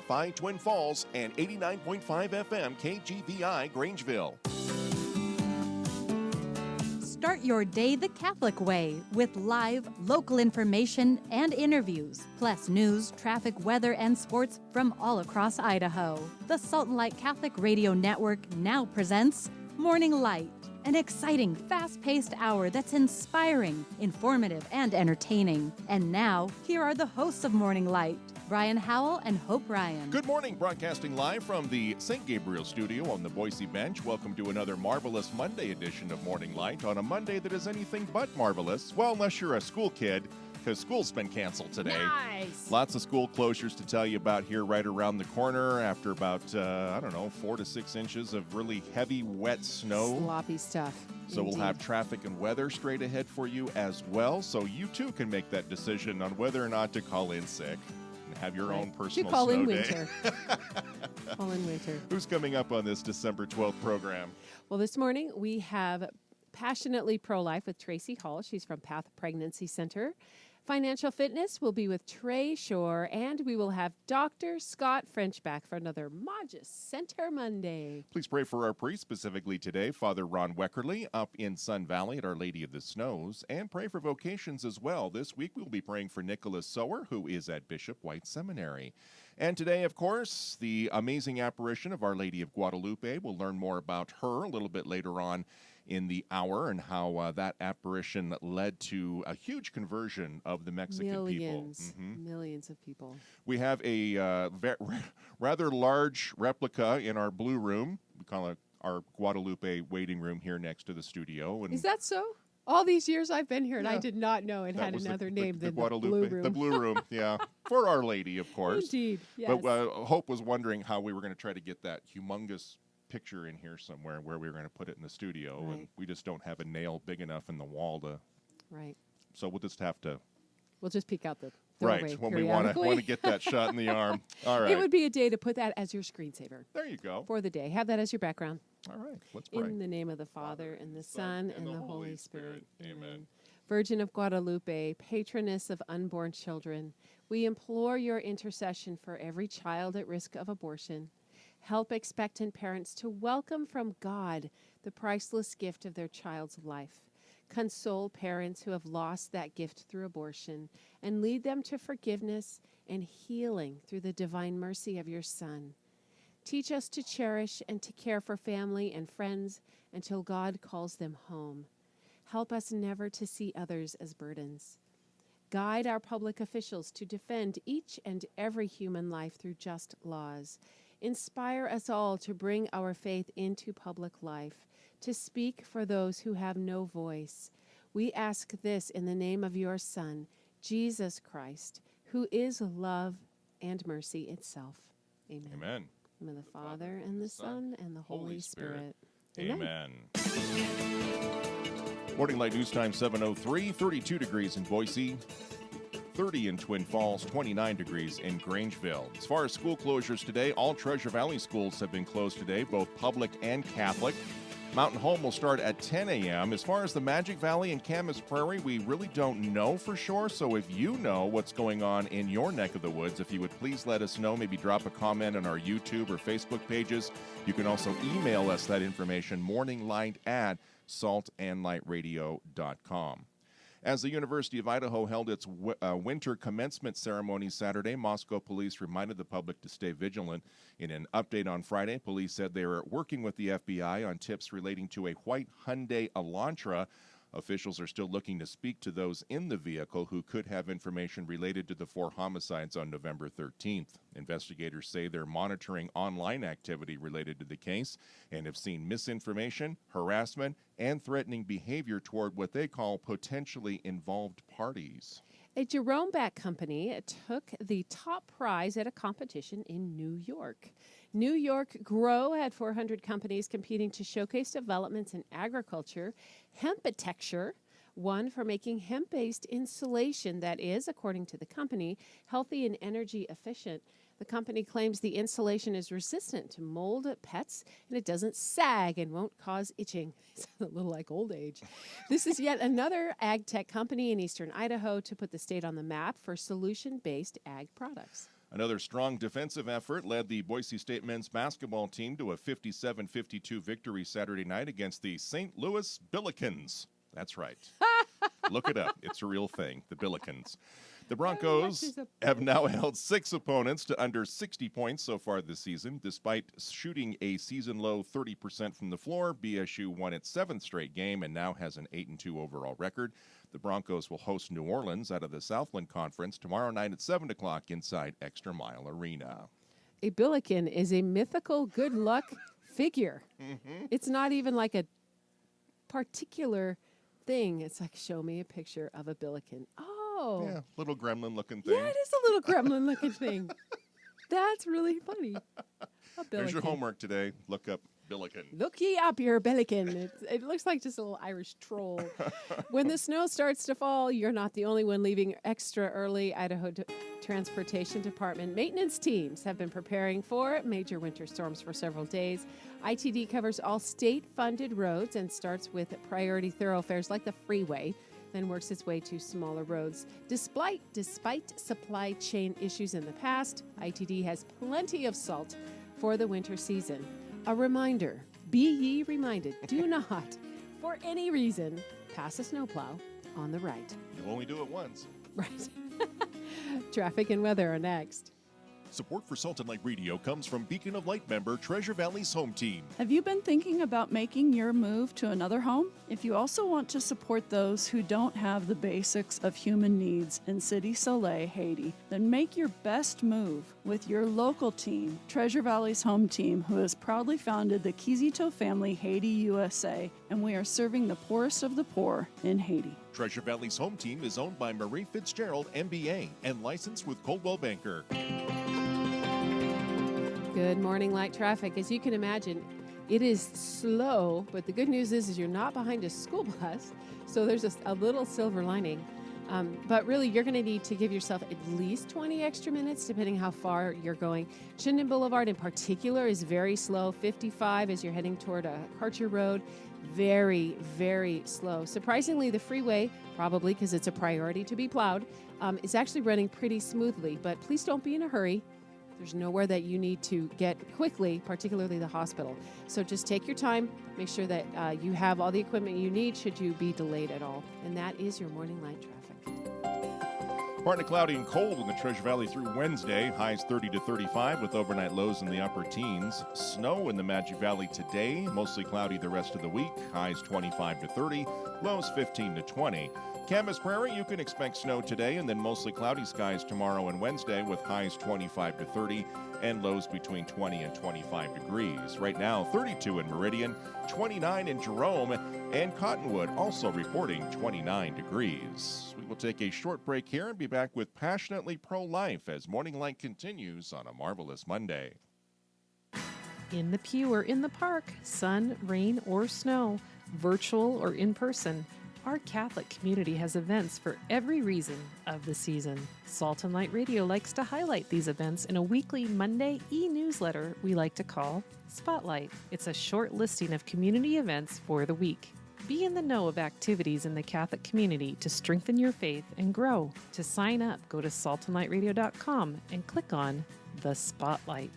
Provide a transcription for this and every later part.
FI Twin Falls and 89.5 FM KGVI Grangeville. Start your day the Catholic way with live, local information and interviews, plus news, traffic, weather, and sports from all across Idaho. The Salt and Light Catholic Radio Network now presents Morning Light, an exciting, fast-paced hour that's inspiring, informative, and entertaining. And now, here are the hosts of Morning Light, Brian Howell and Hope Ryan. Good morning, broadcasting live from the St. Gabriel studio on the Boise Bench. Welcome to another marvelous Monday edition of Morning Light on a Monday that is anything but marvelous. Well, unless you're a school kid, because school's been canceled today. Nice. Lots of school closures to tell you about here right around the corner after about, 4 to 6 inches of really heavy, wet snow. Sloppy stuff. So Indeed. we'll have traffic and weather straight ahead for you as well. So you too can make that decision on whether or not to call in sick and have your own personal call snow in day. winter. Call in winter. Who's coming up on this December 12th program? Well, this morning we have Passionately Pro-Life with Tracy Hall. She's from Path Pregnancy Center. Financial Fitness will be with Trey Shore, and we will have Dr. Scott French back for another Magis Center Monday. Please pray for our priest, specifically today, Father Ron Weckerly, up in Sun Valley at Our Lady of the Snows, and pray for vocations as well. This week we'll be praying for Nicholas Sower, who is at Bishop White Seminary. And today, of course, the amazing apparition of Our Lady of Guadalupe. We'll learn more about her a little bit later on in the hour and how that apparition led to a huge conversion of the Mexican people. Millions of people. We have a rather large replica in our blue room. We call it our Guadalupe waiting room here next to the studio. And Is that so? All these years I've been here, and Yeah. I did not know it had was another name than the Guadalupe, Blue Room. The blue room, yeah, for Our Lady, of course. Indeed, yes. But Hope was wondering how we were going to try to get that humongous picture in here somewhere where we were going to put it in the studio, and Right. we just don't have a nail big enough in the wall to. Right. So we'll just have to. We'll just peek out the doorway Right, when we want to get that shot in the arm. All right. It would be a day to put that as your screensaver There you go. for the day. Have that as your background. All right, let's pray. In the name of the Father, and the Son, and the Holy Spirit. Amen. Virgin of Guadalupe, patroness of unborn children, we implore your intercession for every child at risk of abortion. Help expectant parents to welcome from God the priceless gift of their child's life. Console parents who have lost that gift through abortion, and lead them to forgiveness and healing through the divine mercy of your Son. Teach us to cherish and to care for family and friends until God calls them home. Help us never to see others as burdens. Guide our public officials to defend each and every human life through just laws. Inspire us all to bring our faith into public life, to speak for those who have no voice. We ask this in the name of your Son, Jesus Christ, who is love and mercy itself. Amen. Amen. In the name of the Father, and the Son, and the Holy Spirit. Amen. Morning Light News Time 7:03, 32 degrees in Boise, 30 in Twin Falls, 29 degrees in Grangeville. As far as school closures today, all Treasure Valley schools have been closed today, both public and Catholic. Mountain Home will start at 10 a.m. As far as the Magic Valley and Camas Prairie, we really don't know for sure. So if you know what's going on in your neck of the woods, if you would please let us know, maybe drop a comment on our YouTube or Facebook pages. You can also email us that information, morninglight@saltandlightradio.com. As the University of Idaho held its winter commencement ceremony Saturday, Moscow police reminded the public to stay vigilant. In an update on Friday, police said they were working with the FBI on tips relating to a white Hyundai Elantra. Officials are still looking to speak to those in the vehicle who could have information related to the 4 homicides on November 13th. Investigators say they're monitoring online activity related to the case and have seen misinformation, harassment, and threatening behavior toward what they call potentially involved parties. A Jerome Back company took the top prize at a competition in New York. New York Grow had 400 companies competing to showcase developments in agriculture. Hempitecture won for making hemp-based insulation that is, according to the company, healthy and energy efficient. The company claims the insulation is resistant to mold, pets, and it doesn't sag and won't cause itching. Sounds a little like old age. This is yet another ag tech company in eastern Idaho to put the state on the map for solution-based ag products. Another strong defensive effort led the Boise State men's basketball team to a 57-52 victory Saturday night against the St. Louis Billikens. That's right. Look it up. It's a real thing, the Billikens. The Broncos have now held 6 opponents to under 60 points so far this season. Despite shooting a season-low 30% from the floor, BSU won its 7th straight game and now has an 8-2 overall record. The Broncos will host New Orleans out of the Southland Conference tomorrow night at 7 o'clock inside Extra Mile Arena. A Billiken is a mythical good luck figure. It's not even like a particular thing. It's like, show me a picture of a Billiken. Oh. Yeah, little gremlin-looking thing. Yeah, it is a little gremlin-looking thing. That's really funny. A Here's your Billiken. homework today. Look up Billiken. Look ye up your Billiken. It looks like just a little Irish troll. When the snow starts to fall, you're not the only one leaving extra early. Idaho Transportation Department maintenance teams have been preparing for major winter storms for several days. ITD covers all state-funded roads and starts with priority thoroughfares like the freeway, then works its way to smaller roads. Despite supply chain issues in the past, ITD has plenty of salt for the winter season. A reminder, be ye reminded, do not, for any reason, pass a snowplow on the right. You only do it once. Right. Traffic and weather are next. Support for Salt and Light Radio comes from Beacon of Light member Treasure Valley's Home Team. Have you been thinking about making your move to another home? If you also want to support those who don't have the basics of human needs in City Soleil, Haiti, then make your best move with your local team, Treasure Valley's Home Team, who has proudly founded the Kizito Family Haiti USA, and we are serving the poorest of the poor in Haiti. Treasure Valley's Home Team is owned by Marie Fitzgerald, MBA, and licensed with Coldwell Banker. Good morning, light traffic. As you can imagine, it is slow, but the good news is you're not behind a school bus, so there's a little silver lining. But really, you're going to need to give yourself at least 20 extra minutes, depending how far you're going. Chittenden Boulevard in particular is very slow. 55 as you're heading toward Archer Road, very, very slow. Surprisingly, the freeway, probably because it's a priority to be plowed, is actually running pretty smoothly. But please don't be in a hurry. There's nowhere that you need to get quickly, particularly the hospital. So just take your time. Make sure that you have all the equipment you need should you be delayed at all. And that is your morning light traffic. Partly cloudy and cold in the Treasure Valley through Wednesday. Highs 30 to 35 with overnight lows in the upper teens. Snow in the Magic Valley today. Mostly cloudy the rest of the week. Highs 25 to 30. Lows 15 to 20. Camas Prairie, you can expect snow today and then mostly cloudy skies tomorrow and Wednesday with highs 25 to 30 and lows between 20 and 25 degrees. Right now, 32 in Meridian, 29 in Jerome, and Cottonwood also reporting 29 degrees. We will take a short break here and be back with Passionately Pro-Life as Morning Light continues on a marvelous Monday. In the pew or in the park, sun, rain, or snow, virtual or in person, our Catholic community has events for every reason of the season. Salt and Light Radio likes to highlight these events in a weekly Monday e-newsletter we like to call Spotlight. It's a short listing of community events for the week. Be in the know of activities in the Catholic community to strengthen your faith and grow. To sign up, go to saltandlightradio.com and click on the Spotlight.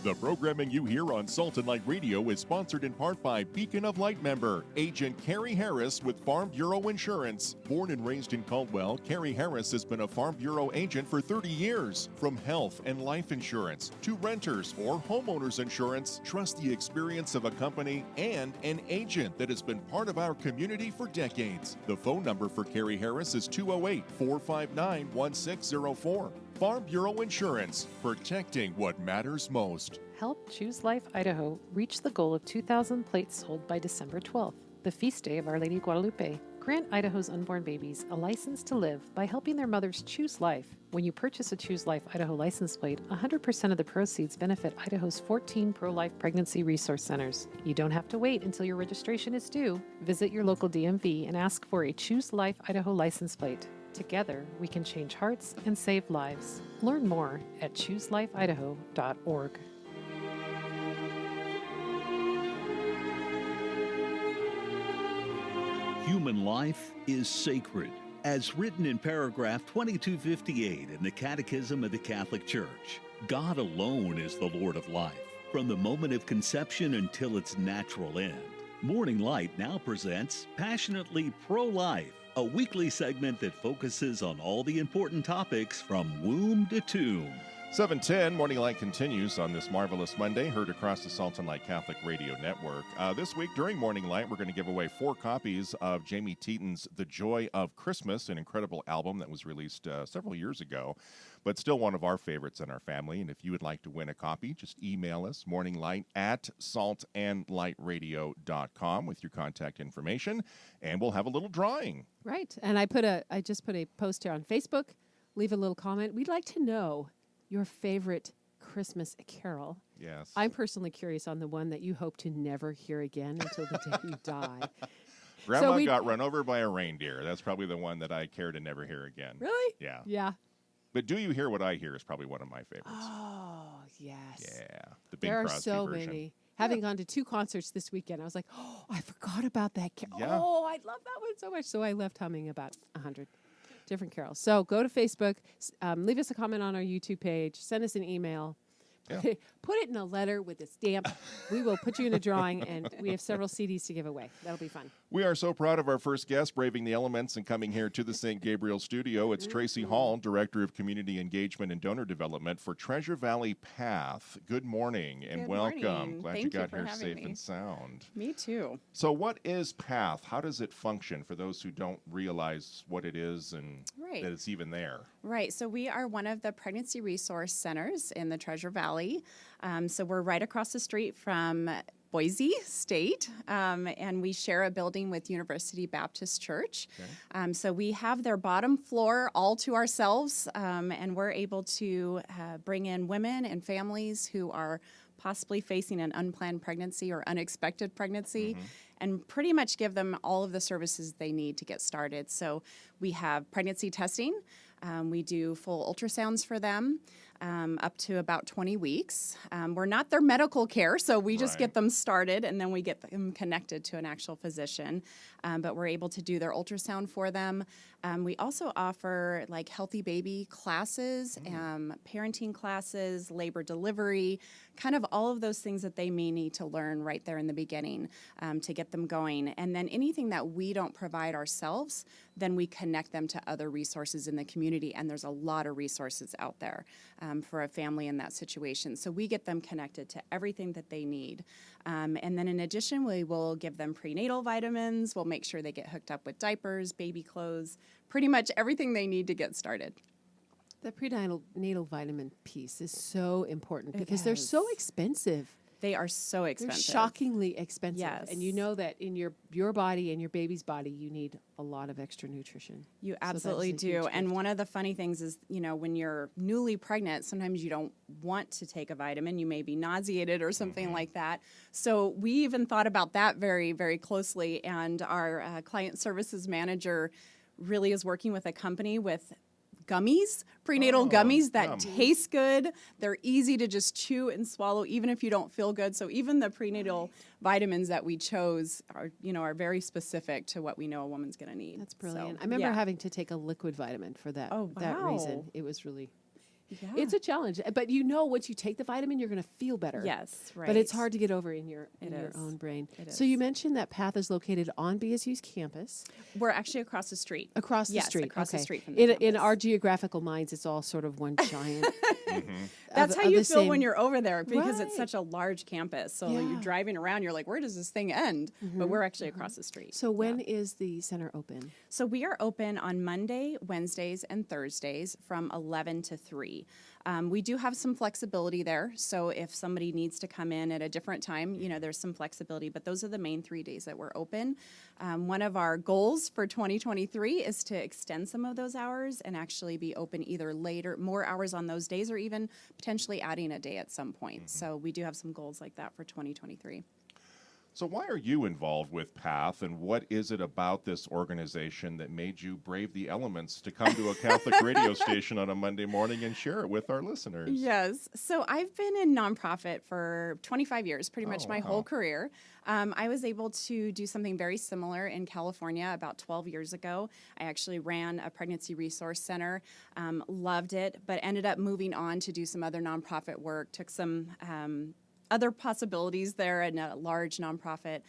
The programming you hear on Salt and Light Radio is sponsored in part by Beacon of Light member, Agent Carrie Harris with Farm Bureau Insurance. Born and raised in Caldwell, Carrie Harris has been a Farm Bureau agent for 30 years. From health and life insurance to renters or homeowners insurance, trust the experience of a company and an agent that has been part of our community for decades. The phone number for Carrie Harris is 208-459-1604. Farm Bureau Insurance, protecting what matters most. Help Choose Life Idaho reach the goal of 2,000 plates sold by December 12th, the feast day of Our Lady of Guadalupe. Grant Idaho's unborn babies a license to live by helping their mothers choose life. When you purchase a Choose Life Idaho license plate, 100% of the proceeds benefit Idaho's 14 pro-life pregnancy resource centers. You don't have to wait until your registration is due. Visit your local DMV and ask for a Choose Life Idaho license plate. Together, we can change hearts and save lives. Learn more at chooselifeidaho.org. Human life is sacred. As written in paragraph 2258 in the Catechism of the Catholic Church, God alone is the Lord of life, from the moment of conception until its natural end. Morning Light now presents Passionately Pro-Life, a weekly segment that focuses on all the important topics from womb to tomb. 7:10, Morning Light continues on this marvelous Monday, heard across the Salt and Light Catholic Radio Network. This week during Morning Light, we're going to give away 4 copies of Jamie Teton's The Joy of Christmas, an incredible album that was released several years ago, but still one of our favorites in our family. And if you would like to win a copy, just email us, morninglight@saltandlightradio.com with your contact information, and we'll have a little drawing. Right. And I just put a post here on Facebook. Leave a little comment. We'd like to know your favorite Christmas carol. Yes. I'm personally curious on the one that you hope to never hear again until the day you die. Grandma got run over by a reindeer. That's probably the one that I care to never hear again. Really? Yeah. Yeah. But Do You Hear What I Hear is probably one of my favorites. Oh, yes. Yeah. The Bing There are Crosby so version. many. Having gone to 2 concerts this weekend, I was like, oh, I forgot about that carol. Yeah. Oh, I love that one so much. So I left humming about 100 different carols. So go to Facebook, leave us a comment on our YouTube page, send us an email. Yeah. Put it in a letter with a stamp. We will put you in a drawing, and we have several CDs to give away. That'll be fun. We are so proud of our first guest braving the elements and coming here to the St. Gabriel studio. It's Tracy Hall, Director of Community Engagement and Donor Development for Treasure Valley Path. Good morning and Good welcome. morning. Glad Thank you got for here having safe me. and sound. Me too. So what is Path? How does it function for those who don't realize what it is and Right. that it's even there? Right. So we are one of the pregnancy resource centers in the Treasure Valley. So we're right across the street from Boise State, and we share a building with University Baptist Church. Okay. So we have their bottom floor all to ourselves, and we're able to bring in women and families who are possibly facing an unplanned pregnancy or unexpected pregnancy, and pretty much give them all of the services they need to get started. So we have pregnancy testing. We do full ultrasounds for them up to about 20 weeks. We're not their medical care, so we just get them started and then we get them connected to an actual physician. But we're able to do their ultrasound for them. We also offer like healthy baby classes, parenting classes, labor delivery, kind of all of those things that they may need to learn right there in the beginning to get them going. And then anything that we don't provide ourselves, then we connect them to other resources in the community. And there's a lot of resources out there for a family in that situation. So we get them connected to everything that they need. And then in addition, we will give them prenatal vitamins. We'll make sure they get hooked up with diapers, baby clothes, pretty much everything they need to get started. The prenatal vitamin piece is so important It because they're so is. expensive. They are so expensive. They're shockingly expensive. Yes. And you know that in your body and your baby's body, you need a lot of extra nutrition. You So that is absolutely a do. huge And gift. one of the funny things is, when you're newly pregnant, sometimes you don't want to take a vitamin. You may be nauseated or something like that. So we even thought about that very, very closely. And our client services manager really is working with a company with gummies, prenatal gummies that yum. taste good. They're easy to just chew and swallow, even if you don't feel good. So even the prenatal vitamins that we chose are very specific to what we know a woman's going to need. That's brilliant. So, I remember yeah. having to take a liquid vitamin for that, Oh, that reason. wow. It was really, Yeah. it's a challenge. But once you take the vitamin, you're going to feel better. Yes, right. But it's hard to get over in your It is. own brain. It So you is. mentioned that Path is located on BSU's campus, We're actually across the street. across the Yes, street. across the Okay. street from the in campus. our geographical minds, it's all sort of one giant. That's of- how of you the feel when same- you're over there because Right. it's such a large campus. So Yeah. you're driving around, you're like, where does this thing end? But we're actually across the street. So when is the center open? So we are open on Monday, Wednesdays, and Thursdays from 11 to 3. We do have some flexibility there. So if somebody needs to come in at a different time, there's some flexibility. But those are the main 3 days that we're open. One of our goals for 2023 is to extend some of those hours and actually be open either later, more hours on those days, or even potentially adding a day at some point. So we do have some goals like that for 2023. So why are you involved with PATH, and what is it about this organization that made you brave the elements to come to a Catholic radio station on a Monday morning and share it with our listeners? Yes. So I've been in nonprofit for 25 years, pretty much my whole career. I was able to do something very similar in California about 12 years ago. I actually ran a pregnancy resource center, loved it, but ended up moving on to do some other nonprofit work, took some other possibilities there in a large nonprofit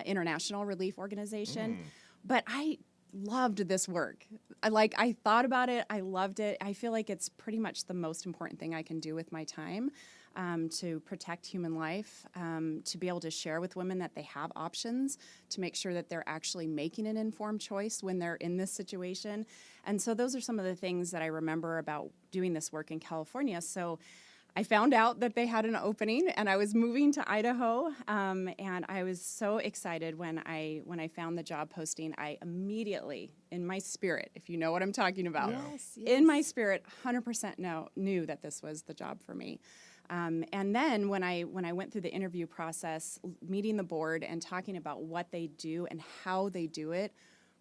international relief organization. But I loved this work. I thought about it. I loved it. I feel like it's pretty much the most important thing I can do with my time, to protect human life, to be able to share with women that they have options, to make sure that they're actually making an informed choice when they're in this situation. And so those are some of the things that I remember about doing this work in California. So I found out that they had an opening, and I was moving to Idaho, and I was so excited when I found the job posting. I immediately, in my spirit, if you know what I'm talking about, in my spirit, 100% knew that this was the job for me. And then when I went through the interview process, meeting the board and talking about what they do and how they do it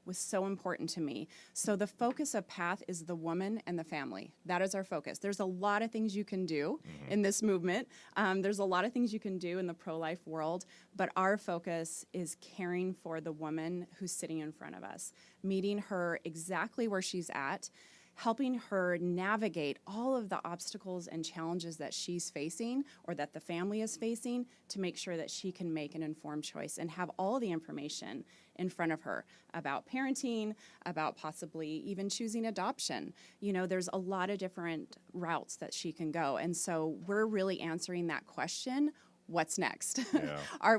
was so important to me. So the focus of PATH is the woman and the family. That is our focus. There's a lot of things you can do in this movement. There's a lot of things you can do in the pro-life world, but our focus is caring for the woman who's sitting in front of us, meeting her exactly where she's at, helping her navigate all of the obstacles and challenges that she's facing or that the family is facing to make sure that she can make an informed choice and have all the information in front of her about parenting, about possibly even choosing adoption. You know, there's a lot of different routes that she can go. And so we're really answering that question. What's next?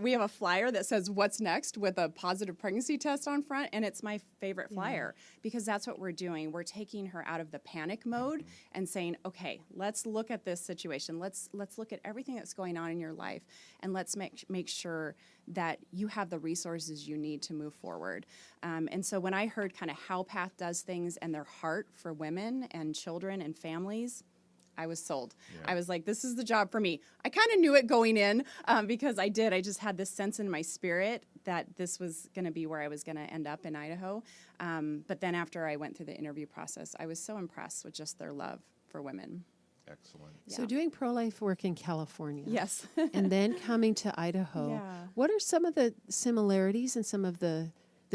We have a flyer that says what's next with a positive pregnancy test on front, and it's my favorite flyer because that's what we're doing. We're taking her out of the panic mode and saying, okay, let's look at this situation. Let's look at everything that's going on in your life, and let's make sure that you have the resources you need to move forward. And so when I heard kind of how PATH does things and their heart for women and children and families, I was sold. I was like, this is the job for me. I kind of knew it going in because I just had this sense in my spirit that this was going to be where I was going to end up in Idaho. But then after I went through the interview process, I was so impressed with just their love for women. Excellent. So doing pro-life work in California. Yes. And then coming to Idaho. What are some of the similarities and some of the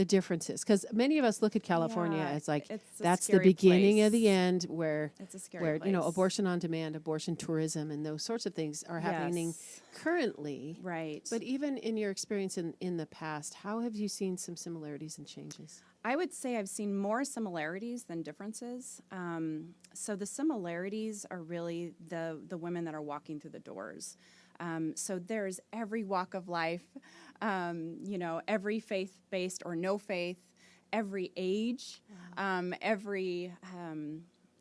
differences? Because many of us look at California as like, that's the beginning of the end where, it's a scary place. You know, abortion on demand, abortion tourism, and those sorts of things are happening currently. Right. But even in your experience in the past, how have you seen some similarities and changes? I would say I've seen more similarities than differences. So the similarities are really the women that are walking through the doors. So there's every walk of life, you know, every faith-based or no faith, every age, every,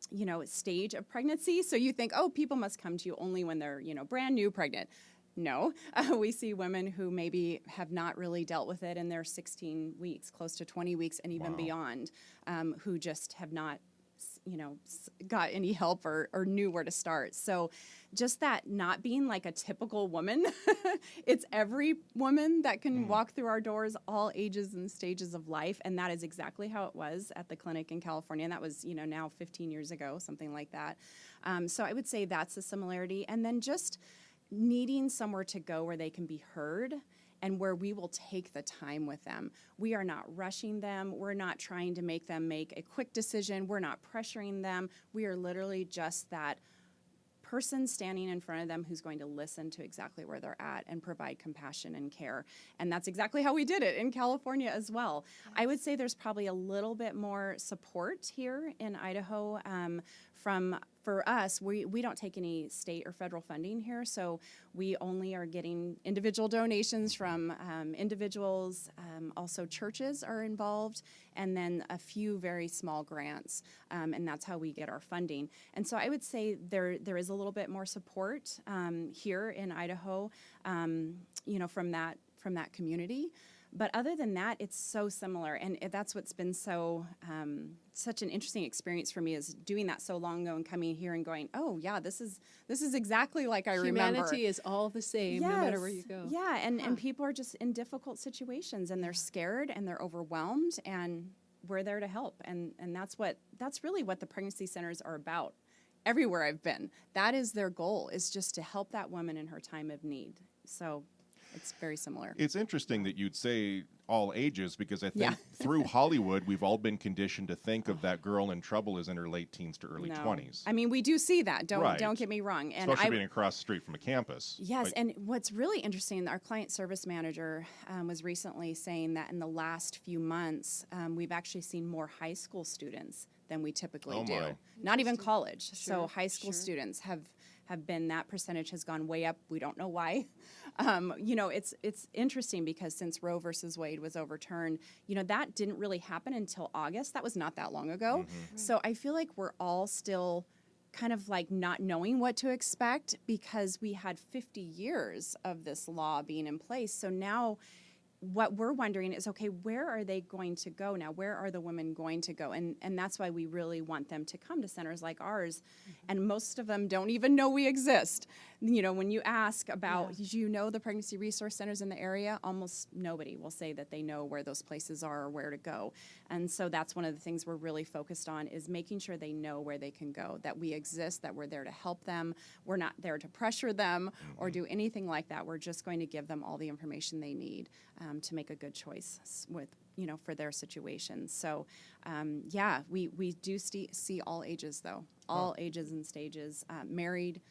you know, stage of pregnancy. So you think, oh, people must come to you only when they're, you know, brand new pregnant. No, we see women who maybe have not really dealt with it in their 16 weeks, close to 20 weeks, and even beyond, who just have not, you know, got any help or knew where to start. So just that not being like a typical woman, it's every woman that can walk through our doors, all ages and stages of life. And that is exactly how it was at the clinic in California. And that was, you know, now 15 years ago, something like that. So I would say that's a similarity. And then just needing somewhere to go where they can be heard and where we will take the time with them. We are not rushing them. We're not trying to make them make a quick decision. We're not pressuring them. We are literally just that person standing in front of them who's going to listen to exactly where they're at and provide compassion and care. And that's exactly how we did it in California as well. I would say there's probably a little bit more support here in Idaho for us. We don't take any state or federal funding here, so we only are getting individual donations from individuals. Also churches are involved, and then a few very small grants, and that's how we get our funding. And so I would say there is a little bit more support here in Idaho, you know, from that community. But other than that, it's so similar, and that's what's been so such an interesting experience for me, is doing that so long ago and coming here and going, oh yeah, this is exactly like I remember. Humanity is all the same, no matter where you go. Yeah, and people are just in difficult situations, and they're scared and they're overwhelmed, and we're there to help, and that's really what the pregnancy centers are about. Everywhere I've been, that is their goal, is just to help that woman in her time of need. So it's very similar. It's interesting that you'd say all ages, because I think through Hollywood, we've all been conditioned to think of that girl in trouble as in her late teens to early 20s. I mean, we do see that. Don't get me wrong. And especially being across the street from a campus. Yes, and what's really interesting, our client service manager was recently saying that in the last few months, we've actually seen more high school students than we typically do. Not even college. So high school students have been, that percentage has gone way up. We don't know why. It's interesting because since Roe versus Wade was overturned, that didn't really happen until August. That was not that long ago. So I feel like we're all still kind of like not knowing what to expect, because we had 50 years of this law being in place. So now what we're wondering is, okay, where are they going to go now? Where are the women going to go? And that's why we really want them to come to centers like ours. And most of them don't even know we exist. When you ask about, do you know the pregnancy resource centers in the area? Almost nobody will say that they know where those places are or where to go. And so that's one of the things we're really focused on, is making sure they know where they can go, that we exist, that we're there to help them. We're not there to pressure them or do anything like that. We're just going to give them all the information they need to make a good choice with, for their situation. So, we do see all ages, though, all ages and stages, married,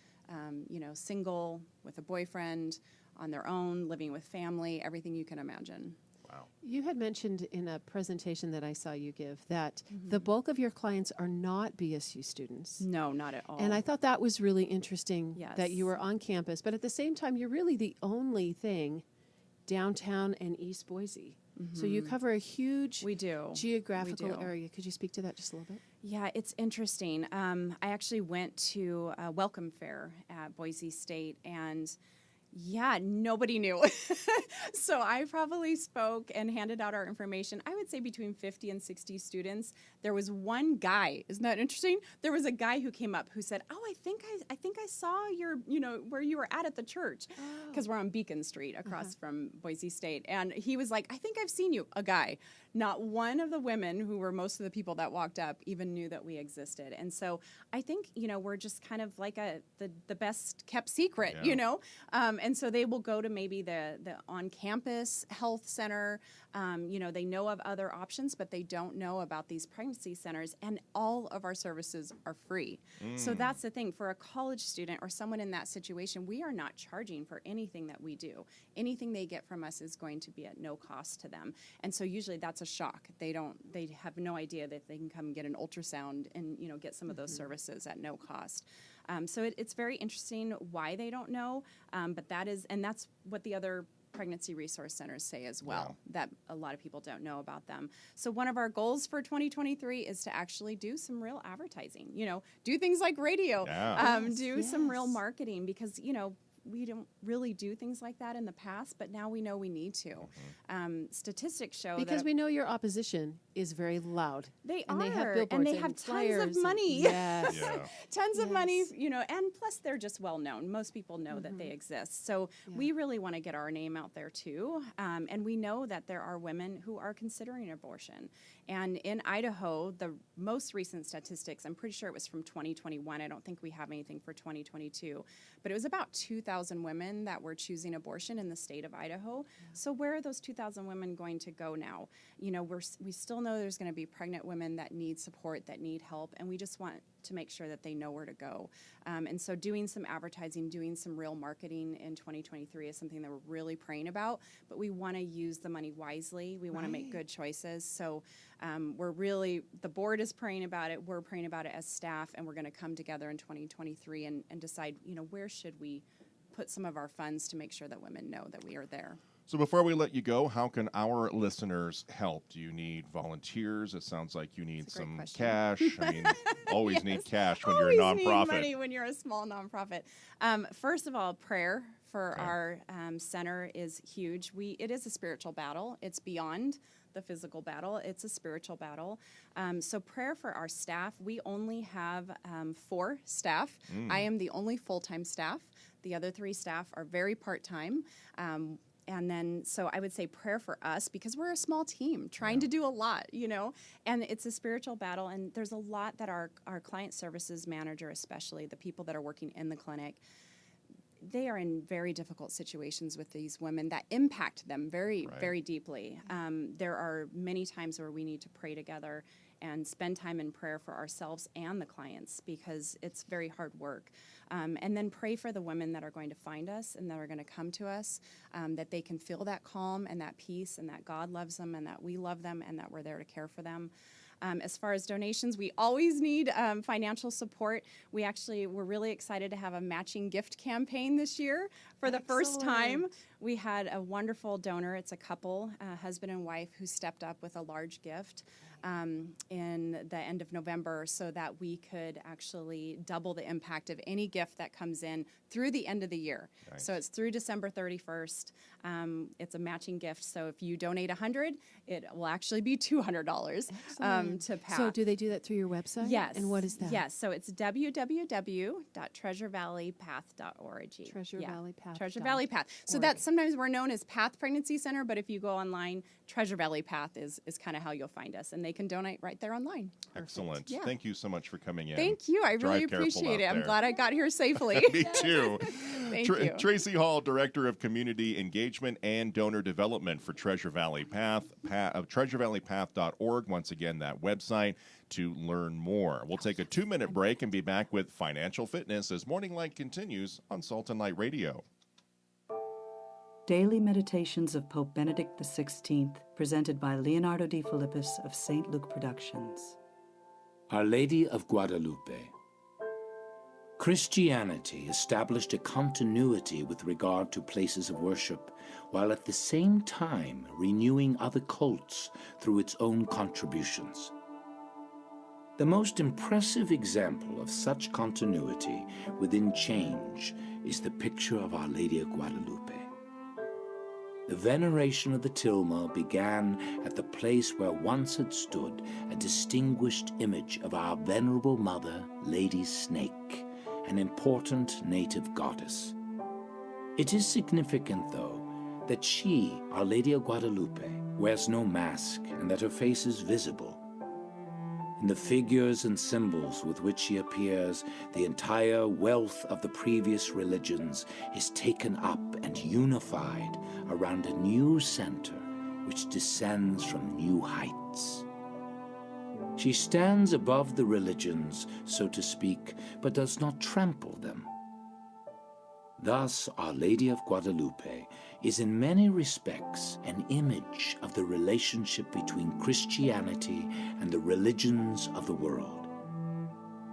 single, with a boyfriend, on their own, living with family, everything you can imagine. Wow. You had mentioned in a presentation that I saw you give that the bulk of your clients are not BSU students. No, not at all. And I thought that was really interesting that you were on campus, but at the same time, you're really the only thing downtown and East Boise. So you cover a huge geographical area. Could you speak to that just a little bit? Yeah, it's interesting. I actually went to a welcome fair at Boise State, and nobody knew. So I probably spoke and handed out our information, I would say between 50 and 60 students. There was one guy, isn't that interesting? There was a guy who came up who said, oh, I think I saw your, where you were at the church. Because we're on Beacon Street across from Boise State. And he was like, I think I've seen you, a guy. Not one of the women, who were most of the people that walked up, even knew that we existed. And so I think, we're just kind of like the best kept secret, and so they will go to maybe the on-campus health center. They know of other options, but they don't know about these pregnancy centers, and all of our services are free. So that's the thing. For a college student or someone in that situation, we are not charging for anything that we do. Anything they get from us is going to be at no cost to them. And so usually that's a shock. They have no idea that they can come get an ultrasound and, get some of those services at no cost. So it's very interesting why they don't know, but that's what the other pregnancy resource centers say as well, that a lot of people don't know about them. So one of our goals for 2023 is to actually do some real advertising, do things like radio, do some real marketing, because, we don't really do things like that in the past, but now we know we need to. Statistics show because we know your opposition is very loud. They have billboards and they have tons of money. Yes. Tons of money, and plus they're just well known. Most people know that they exist. So we really want to get our name out there too. And we know that there are women who are considering abortion. And in Idaho, the most recent statistics, I'm pretty sure it was from 2021. I don't think we have anything for 2022, but it was about 2,000 women that were choosing abortion in the state of Idaho. So where are those 2,000 women going to go now? We still know there's going to be pregnant women that need support, that need help, and we just want to make sure that they know where to go. And so doing some advertising, doing some real marketing in 2023 is something that we're really praying about, but we want to use the money wisely. We want to make good choices. So the board is praying about it. We're praying about it as staff, and we're going to come together in 2023 and decide, where should we put some of our funds to make sure that women know that we are there. So before we let you go, how can our listeners help? Do you need volunteers? It sounds like you need some cash. I mean, always need cash when you're a nonprofit. Always need money when you're a small nonprofit. First of all, prayer for Okay. our center is huge. It is a spiritual battle. It's beyond the physical battle. It's a spiritual battle. So prayer for our staff. We only have 4 staff. I am the only full-time staff. The other 3 staff are very part-time. And then, so I would say prayer for us, because we're a small team trying to do a lot, and it's a spiritual battle. And there's a lot that our client services manager, especially the people that are working in the clinic, they are in very difficult situations with these women that impact them very, very deeply. There are many times where we need to pray together and spend time in prayer for ourselves and the clients, because it's very hard work. And then pray for the women that are going to find us and that are going to come to us, that they can feel that calm and that peace, and that God loves them and that we love them and that we're there to care for them. As far as donations, we always need financial support. We're really excited to have a matching gift campaign this year. For the first time, we had a wonderful donor. It's a couple, husband and wife, who stepped up with a large gift in the end of November, so that we could actually double the impact of any gift that comes in through the end of the year. Nice. So it's through December 31st. It's a matching gift. So if you donate $100, it will actually be $200 to pass. So do they do that through your website? Yes. And what is that? Yes. So it's www.treasurevalleypath.org. Treasure Valley Path. Treasure Valley Path. So that's sometimes we're known as Path Pregnancy Center, but if you go online, Treasure Valley Path is kind of how you'll find us, and they can donate right there online. Excellent. Yeah. Thank you so much for coming in. Thank you. I really Drive careful appreciate it. out I'm there. glad I got here safely. Me too. Thank you. Tracy Hall, Director of Community Engagement and Donor Development for Treasure Valley Path, treasurevalleypath.org. Once again, that website to learn more. We'll take a 2-minute break and be back with Financial Fitness as Morning Light continues on Salt and Light Radio. Daily Meditations of Pope Benedict XVI, presented by Leonardo D. Philippus of St. Luke Productions. Our Lady of Guadalupe. Christianity established a continuity with regard to places of worship, while at the same time renewing other cults through its own contributions. The most impressive example of such continuity within change is the picture of Our Lady of Guadalupe. The veneration of the tilma began at the place where once had stood a distinguished image of our venerable mother, Lady Snake, an important native goddess. It is significant, though, that she, Our Lady of Guadalupe, wears no mask and that her face is visible. In the figures and symbols with which she appears, the entire wealth of the previous religions is taken up and unified around a new center which descends from new heights. She stands above the religions, so to speak, but does not trample them. Thus, Our Lady of Guadalupe is in many respects an image of the relationship between Christianity and the religions of the world.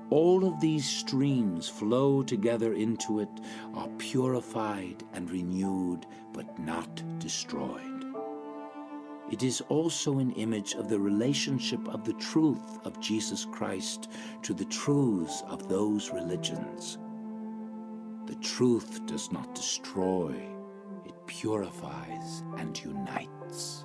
All of these streams flow together into it, are purified and renewed, but not destroyed. It is also an image of the relationship of the truth of Jesus Christ to the truths of those religions. The truth does not destroy, it purifies and unites.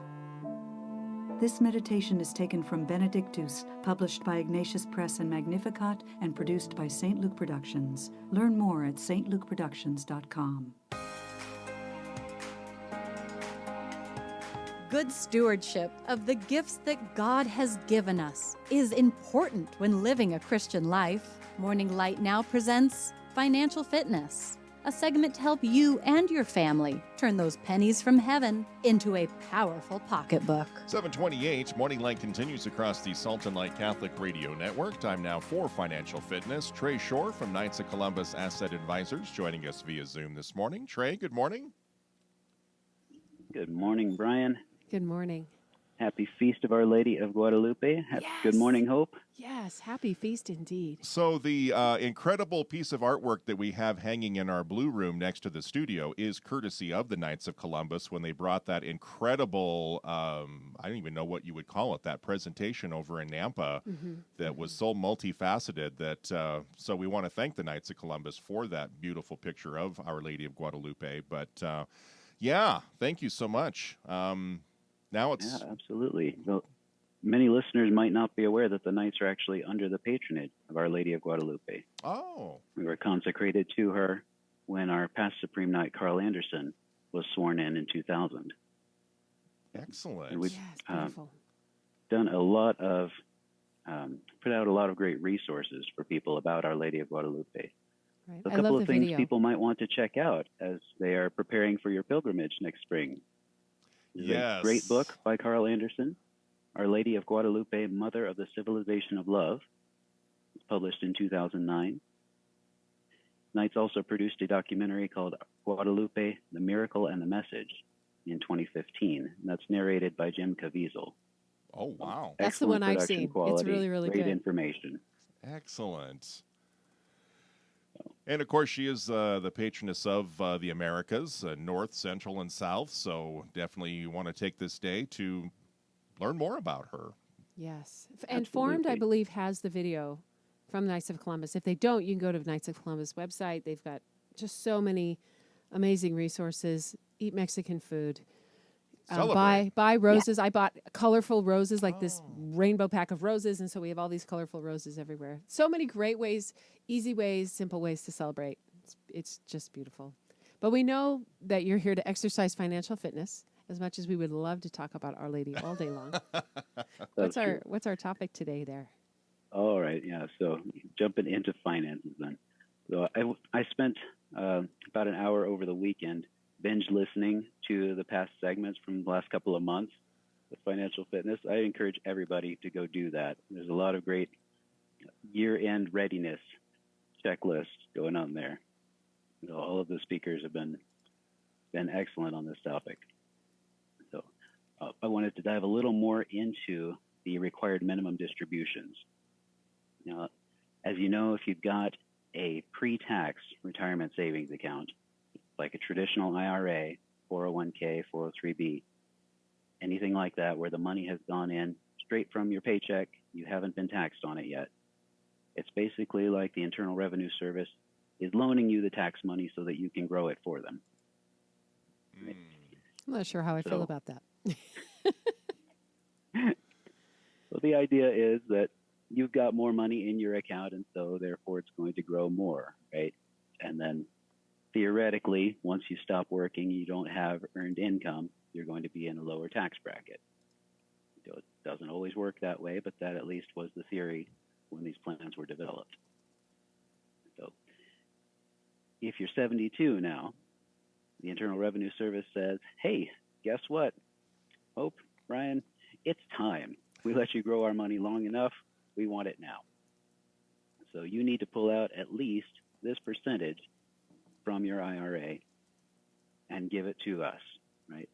This meditation is taken from Benedictus, published by Ignatius Press and Magnificat, and produced by St. Luke Productions. Learn more at stlukeproductions.com. Good stewardship of the gifts that God has given us is important when living a Christian life. Morning Light now presents Financial Fitness, a segment to help you and your family turn those pennies from heaven into a powerful pocketbook. 728, Morning Light continues across the Salt and Light Catholic Radio Network. Time now for Financial Fitness. Trey Shore from Knights of Columbus Asset Advisors joining us via Zoom this morning. Trey, good morning. Good morning, Brian. Good morning. Happy Feast of Our Lady of Guadalupe. Good morning, Hope. Yes, happy feast indeed. So the incredible piece of artwork that we have hanging in our blue room next to the studio is courtesy of the Knights of Columbus when they brought that incredible, I don't even know what you would call it, that presentation over in Nampa that was so multifaceted that, so we want to thank the Knights of Columbus for that beautiful picture of Our Lady of Guadalupe. But yeah, thank you so much. Now it's... Yeah, absolutely. Well, many listeners might not be aware that the Knights are actually under the patronage of Our Lady of Guadalupe. Oh. We were consecrated to her when our past Supreme Knight, Carl Anderson, was sworn in 2000. Excellent. And we've Yes, beautiful. done a lot of, put out a lot of great resources for people about Our Lady of Guadalupe. Right. A I couple love of the things video. people might want to check out as they are preparing for your pilgrimage next spring. There's Yes. a great book by Carl Anderson, Our Lady of Guadalupe, Mother of the Civilization of Love. It's published in 2009. Knights also produced a documentary called Guadalupe, The Miracle and the Message in 2015. And that's narrated by Jim Caviezel. Oh, wow. That's the one Excellent I've production seen. It's quality, really, really great good. information. Excellent. And of course, she is the patroness of the Americas, North, Central, and South. So definitely you want to take this day to learn more about her. Yes. And Formed, I believe, has the video from Knights of Columbus. If they don't, you can go to Knights of Columbus website. They've got just so many amazing resources. Eat Mexican food. Buy roses. I bought colorful roses, like this rainbow pack of roses, and so we have all these colorful roses everywhere. So many great ways, easy ways, simple ways to celebrate. It's just beautiful. But we know that you're here to exercise financial fitness. As much as we would love to talk about Our Lady all day long. What's our topic today there? All right, yeah. So jumping into finances then. So I spent about an hour over the weekend binge listening to the past segments from the last couple of months with financial fitness. I encourage everybody to go do that. There's a lot of great year-end readiness checklists going on there. So all of the speakers have been excellent on this topic. So I wanted to dive a little more into the required minimum distributions. Now, as you know, if you've got a pre-tax retirement savings account, like a traditional IRA, 401k, 403b, anything like that where the money has gone in straight from your paycheck, you haven't been taxed on it yet. It's basically like the Internal Revenue Service is loaning you the tax money so that you can grow it for them. I'm not sure how I feel about that. So the idea is that you've got more money in your account, and so therefore it's going to grow more, right? And then theoretically, once you stop working, you don't have earned income, you're going to be in a lower tax bracket. So it doesn't always work that way, but that at least was the theory when these plans were developed. So if you're 72 now, the Internal Revenue Service says, hey, guess what? Hope, Brian, it's time. We let you grow our money long enough. We want it now. So you need to pull out at least this percentage from your IRA and give it to us, right?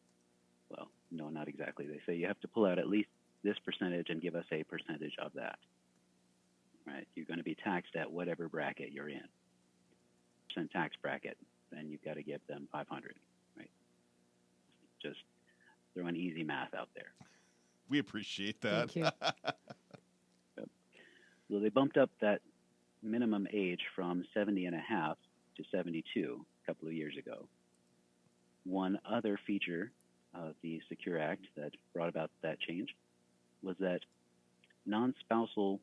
Well, no, not exactly. They say you have to pull out at least this percentage and give us a percentage of that, right? You're going to be taxed at whatever bracket you're in. Percent tax bracket, then you've got to give them 500, right? Just throwing easy math out there. We appreciate that. Thank you. So they bumped up that minimum age from 70 and a half to 72 a couple of years ago. One other feature of the Secure Act that brought about that change was that non-spousal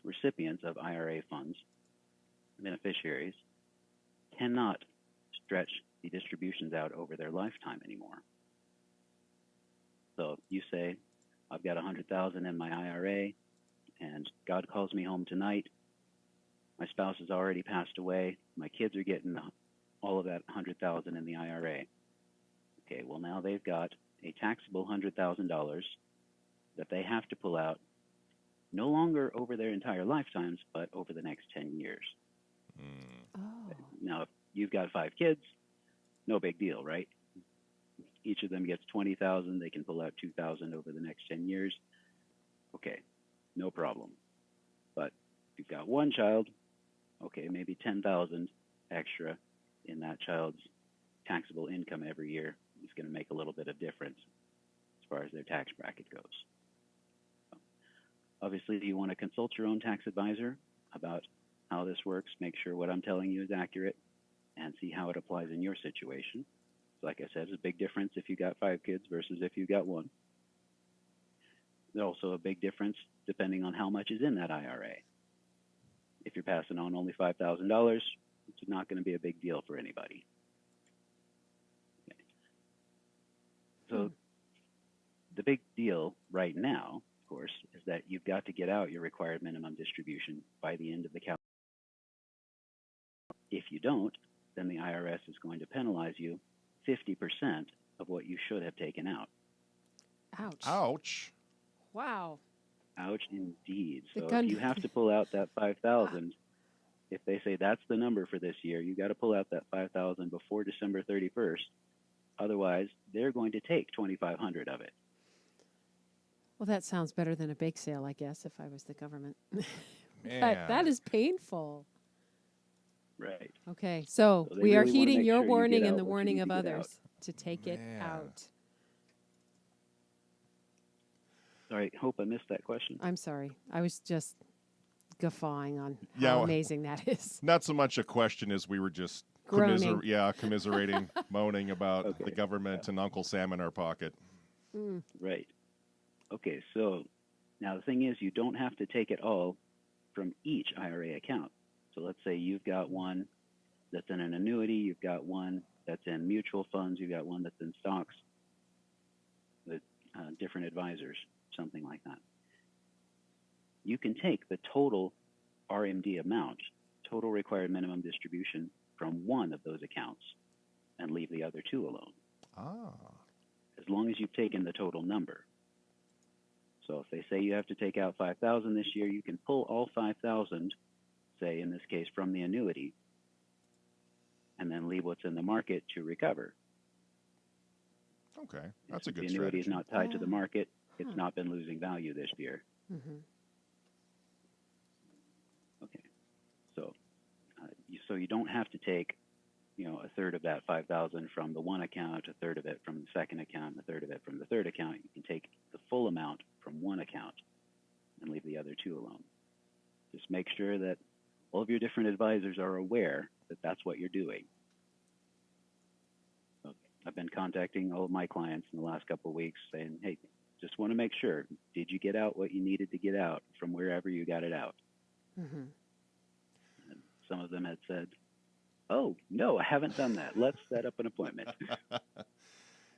recipients of IRA funds, beneficiaries, cannot stretch the distributions out over their lifetime anymore. So you say, I've got $100,000 in my IRA, and God calls me home tonight. My spouse has already passed away. My kids are getting all of that $100,000 in the IRA. Okay, well now they've got a taxable $100,000 that they have to pull out, no longer over their entire lifetimes, but over the next 10 years. Oh. Now, if you've got 5 kids, no big deal, right? each of them gets 20,000. They can pull out 2,000 over the next 10 years. Okay, no problem. But if you've got one child, okay, maybe 10,000 extra in that child's taxable income every year is going to make a little bit of difference as far as their tax bracket goes. Obviously, you want to consult your own tax advisor about how this works, make sure what I'm telling you is accurate, and see how it applies in your situation. So like I said, there's a big difference if you got 5 kids versus if you got 1. There's also a big difference depending on how much is in that IRA. If you're passing on only $5,000, it's not going to be a big deal for anybody. Okay. So the big deal right now, of course, is that you've got to get out your required minimum distribution by the end of the calendar. If you don't, then the IRS is going to penalize you 50% of what you should have taken out. Ouch. Ouch. Wow. Ouch, indeed. The So gun- if you have to pull out that 5,000, if they say that's the number for this year, you got to pull out that 5,000 before December 31st. Otherwise, they're going to take 2,500 of it. Well, that sounds better than a bake sale, I guess, if I was the government. But Man. that is painful. Right. Okay, so So they we are really wanna heeding make your sure you warning get and out the what you warning need of to get out. others to take it Man. out. Sorry, hope I missed that question. I'm sorry. I was just guffawing on Yeah, how well- amazing that is. Not so much a question as we were just Groaning. commiserating, moaning about Okay. the government and Uncle Sam in our pocket. Mm. Right. Okay, so now the thing is you don't have to take it all from each IRA account. So let's say you've got one that's in an annuity, you've got one that's in mutual funds, you've got one that's in stocks with different advisors, something like that. You can take the total RMD amount, total required minimum distribution, from one of those accounts and leave the other 2 alone, Ah. as long as you've taken the total number. So if they say you have to take out 5,000 this year, you can pull all 5,000, say in this case from the annuity, and then leave what's in the market to recover. Okay. That's a Since good the annuity is strategy. not tied to the market, it's Huh. not been losing value this year. Mhm. Okay. So you don't have to take, a third of that 5,000 from the one account, a third of it from the second account, a third of it from the third account. You can take the full amount from one account and leave the other 2 alone. Just make sure that all of your different advisors are aware that that's what you're doing. So I've been contacting all of my clients in the last couple of weeks saying, hey, just want to make sure, did you get out what you needed to get out from wherever you got it out? Mhm. And some of them had said, oh, no, I haven't done that. Let's set up an appointment.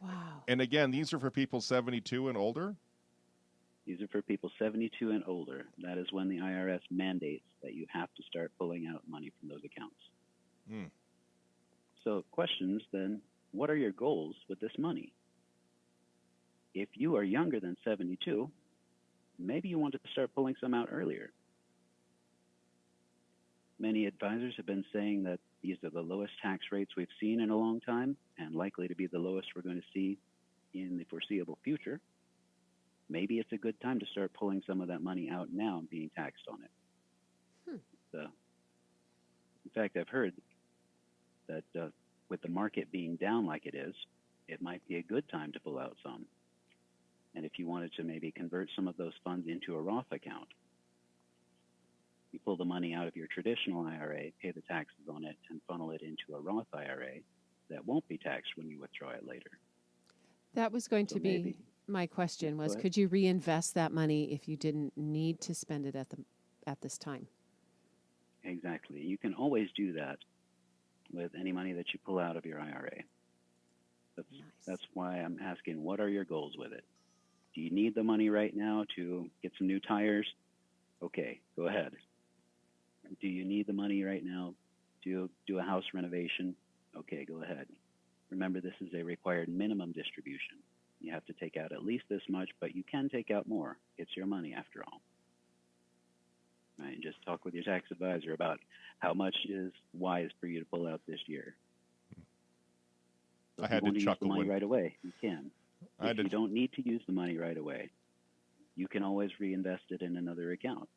Wow. And again, these are for people 72 and older? These are for people 72 and older. That is when the IRS mandates that you have to start pulling out money from those accounts. Hmm. So questions then, what are your goals with this money? If you are younger than 72, maybe you want to start pulling some out earlier. Many advisors have been saying that these are the lowest tax rates we've seen in a long time and likely to be the lowest we're going to see in the foreseeable future. Maybe it's a good time to start pulling some of that money out now and being taxed on it. So, in fact, I've heard that with the market being down like it is, it might be a good time to pull out some. And if you wanted to maybe convert some of those funds into a Roth account, you pull the money out of your traditional IRA, pay the taxes on it, and funnel it into a Roth IRA that won't be taxed when you withdraw it later. That was going So to be maybe- my question was, ahead. could you reinvest that money if you didn't need to spend it at this time? Exactly. You can always do that with any money that you pull out of your IRA. That's why I'm asking, what are your goals with it? Do you need the money right now to get some new tires? Okay, go ahead. Do you need the money right now to do a house renovation? Okay, go ahead. Remember, this is a required minimum distribution. You have to take out at least this much, but you can take out more. It's your money after all. Right, and just talk with your tax advisor about how much is wise for you to pull out this year. So I if had you to want to use the chuckle money when right away, you can. I If had you to, don't need to use the money right away, you can always reinvest it in another account.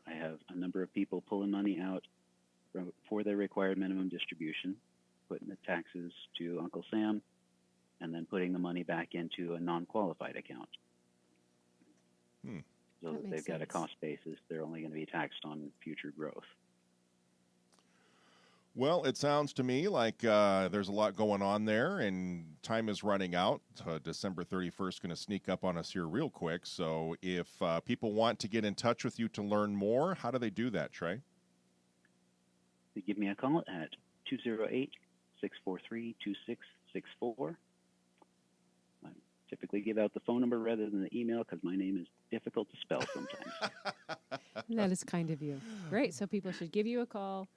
I have a number of people pulling money out for their required minimum distribution, putting the taxes to Uncle Sam, and then putting the money back into a non-qualified account. So That that makes they've got a sense. cost basis. They're only going to be taxed on future growth. well, it sounds to me like there's a lot going on there, and time is running out. December 31st going to sneak up on us here real quick. So if people want to get in touch with you to learn more, how do they do that, Trey? You give me a call at 208-643-2664. I typically give out the phone number rather than the email because my name is difficult to spell sometimes. That is kind of you. Great. So people should give you a call,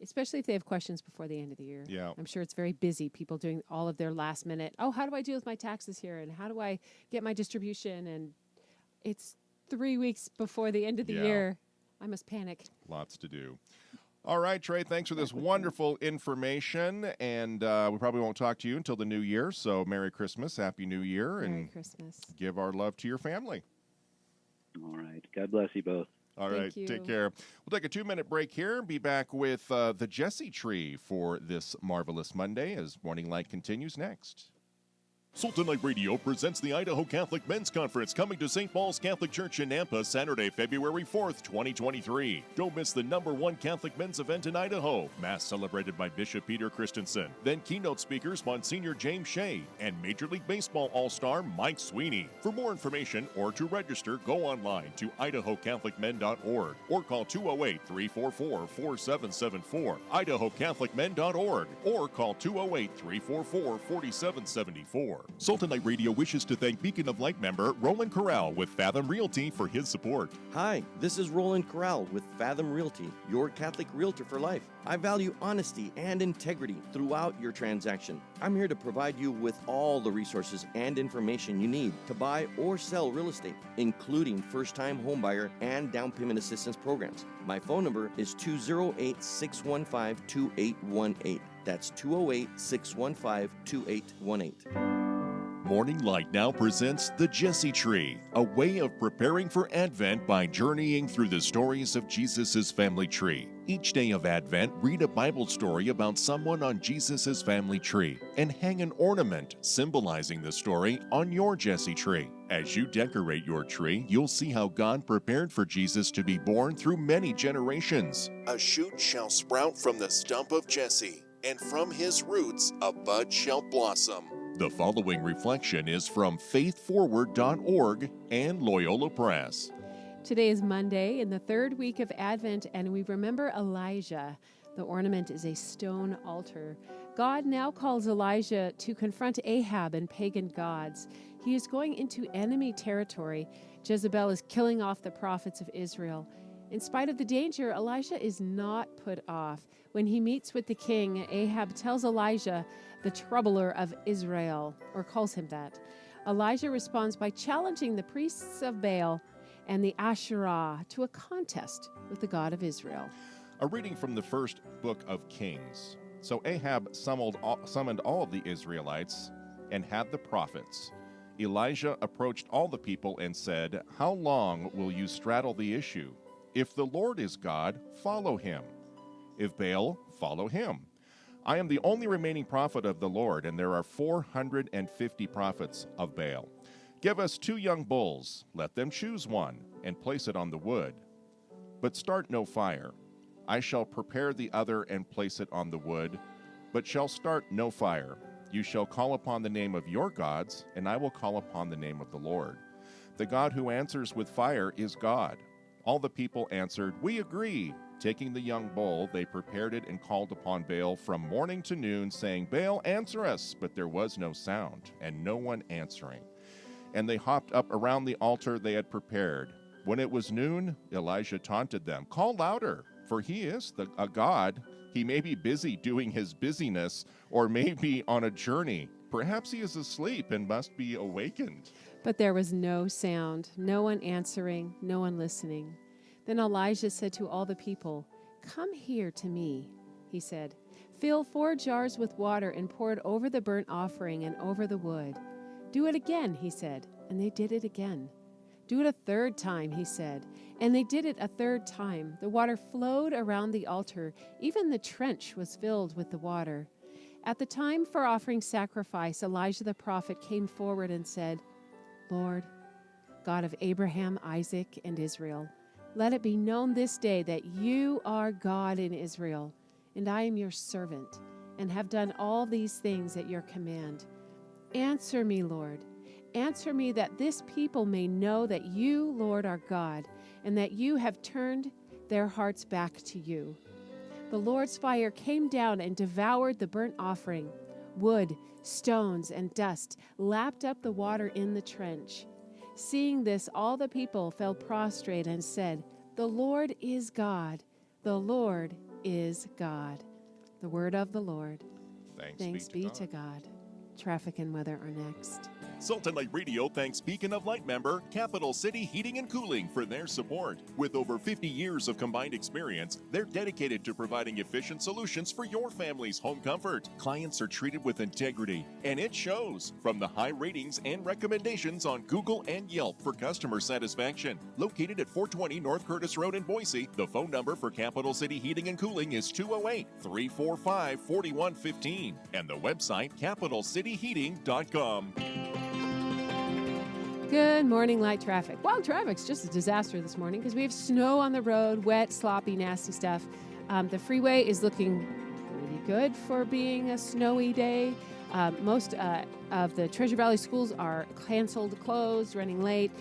especially if they have questions before the end of the year. Yeah. I'm sure it's very busy. People doing all of their last minute. Oh, how do I deal with my taxes here? And how do I get my distribution? And it's 3 weeks before the end of the Yeah. year. I must panic. Lots to do. All right, Trey, thanks for this wonderful information. And we probably won't talk to you until the new year. So Merry Christmas, Happy New Year, Merry and Christmas. give our love to your family. All right. God bless you both. All Thank right, you. take care. We'll take a 2-minute break here. Be back with the Jesse Tree for this marvelous Monday as Morning Light continues next. Sultan Light Radio presents the Idaho Catholic Men's Conference coming to St. Paul's Catholic Church in Nampa Saturday, February 4th, 2023. Don't miss the #1 Catholic men's event in Idaho. Mass celebrated by Bishop Peter Christensen. Then keynote speakers Monsignor James Shea and Major League Baseball All-Star Mike Sweeney. For more information or to register, go online to idahocatholicmen.org or call 208-344-4774, idahocatholicmen.org, or call 208-344-4774. Sultan Light Radio wishes to thank Beacon of Light member Roland Corral with Fathom Realty for his support. Hi, this is Roland Corral with Fathom Realty, your Catholic realtor for life. I value honesty and integrity throughout your transaction. I'm here to provide you with all the resources and information you need to buy or sell real estate, including first-time homebuyer and down payment assistance programs. My phone number is 208-615-2818. That's 208-615-2818. Morning Light now presents The Jesse Tree, a way of preparing for Advent by journeying through the stories of Jesus' family tree. Each day of Advent, read a Bible story about someone on Jesus' family tree and hang an ornament symbolizing the story on your Jesse tree. As you decorate your tree, you'll see how God prepared for Jesus to be born through many generations. A shoot shall sprout from the stump of Jesse, and from his roots a bud shall blossom. The following reflection is from faithforward.org and Loyola Press. Today is Monday in the 3rd week of Advent, and we remember Elijah. The ornament is a stone altar. God now calls Elijah to confront Ahab and pagan gods. He is going into enemy territory. Jezebel is killing off the prophets of Israel. In spite of the danger, Elijah is not put off. When he meets with the king, Ahab tells Elijah, the troubler of Israel, or calls him that. Elijah responds by challenging the priests of Baal and the Asherah to a contest with the God of Israel. A reading from the first book of Kings. So Ahab summoned all of the Israelites and had the prophets. Elijah approached all the people and said, "How long will you straddle the issue? If the Lord is God, follow him. If Baal, follow him. I am the only remaining prophet of the Lord, and there are 450 prophets of Baal. Give us 2 young bulls, let them choose one, and place it on the wood. But start no fire. I shall prepare the other and place it on the wood, but shall start no fire. You shall call upon the name of your gods, and I will call upon the name of the Lord. The God who answers with fire is God." All the people answered, "We agree." Taking the young bull, they prepared it and called upon Baal from morning to noon, saying, "Baal, answer us." But there was no sound, and no one answering. And they hopped up around the altar they had prepared. When it was noon, Elijah taunted them, "Call louder, for he is a god. He may be busy doing his busyness, or may be on a journey. Perhaps he is asleep and must be awakened." But there was no sound, no one answering, no one listening. Then Elijah said to all the people, "Come here to me," he said. Fill 4 jars with water and pour it over the burnt offering and over the wood. Do it again, he said, and they did it again. Do it a 3rd time, he said, and they did it a 3rd time. The water flowed around the altar. Even the trench was filled with the water. At the time for offering sacrifice, Elijah the prophet came forward and said, Lord, God of Abraham, Isaac, and Israel, let it be known this day that you are God in Israel, and I am your servant, and have done all these things at your command. Answer me, Lord. Answer me that this people may know that you, Lord, are God, and that you have turned their hearts back to you. The Lord's fire came down and devoured the burnt offering. Wood, stones, and dust lapped up the water in the trench. Seeing this, all the people fell prostrate and said, The Lord is God. The Lord is God. The word of the Lord. Thanks be to God. Traffic and weather are next. Sultan Light Radio thanks Beacon of Light member Capital City Heating and Cooling for their support. With over 50 years of combined experience, they're dedicated to providing efficient solutions for your family's home comfort. Clients are treated with integrity, and it shows from the high ratings and recommendations on Google and Yelp for customer satisfaction. Located at 420 North Curtis Road in Boise, the phone number for Capital City Heating and Cooling is 208-345-4115, and the website capitalcityheating.com. Good morning, light traffic. Well, traffic's just a disaster this morning because we have snow on the road, wet, sloppy, nasty stuff. The freeway is looking pretty good for being a snowy day. Most of the Treasure Valley schools are canceled, closed, running late,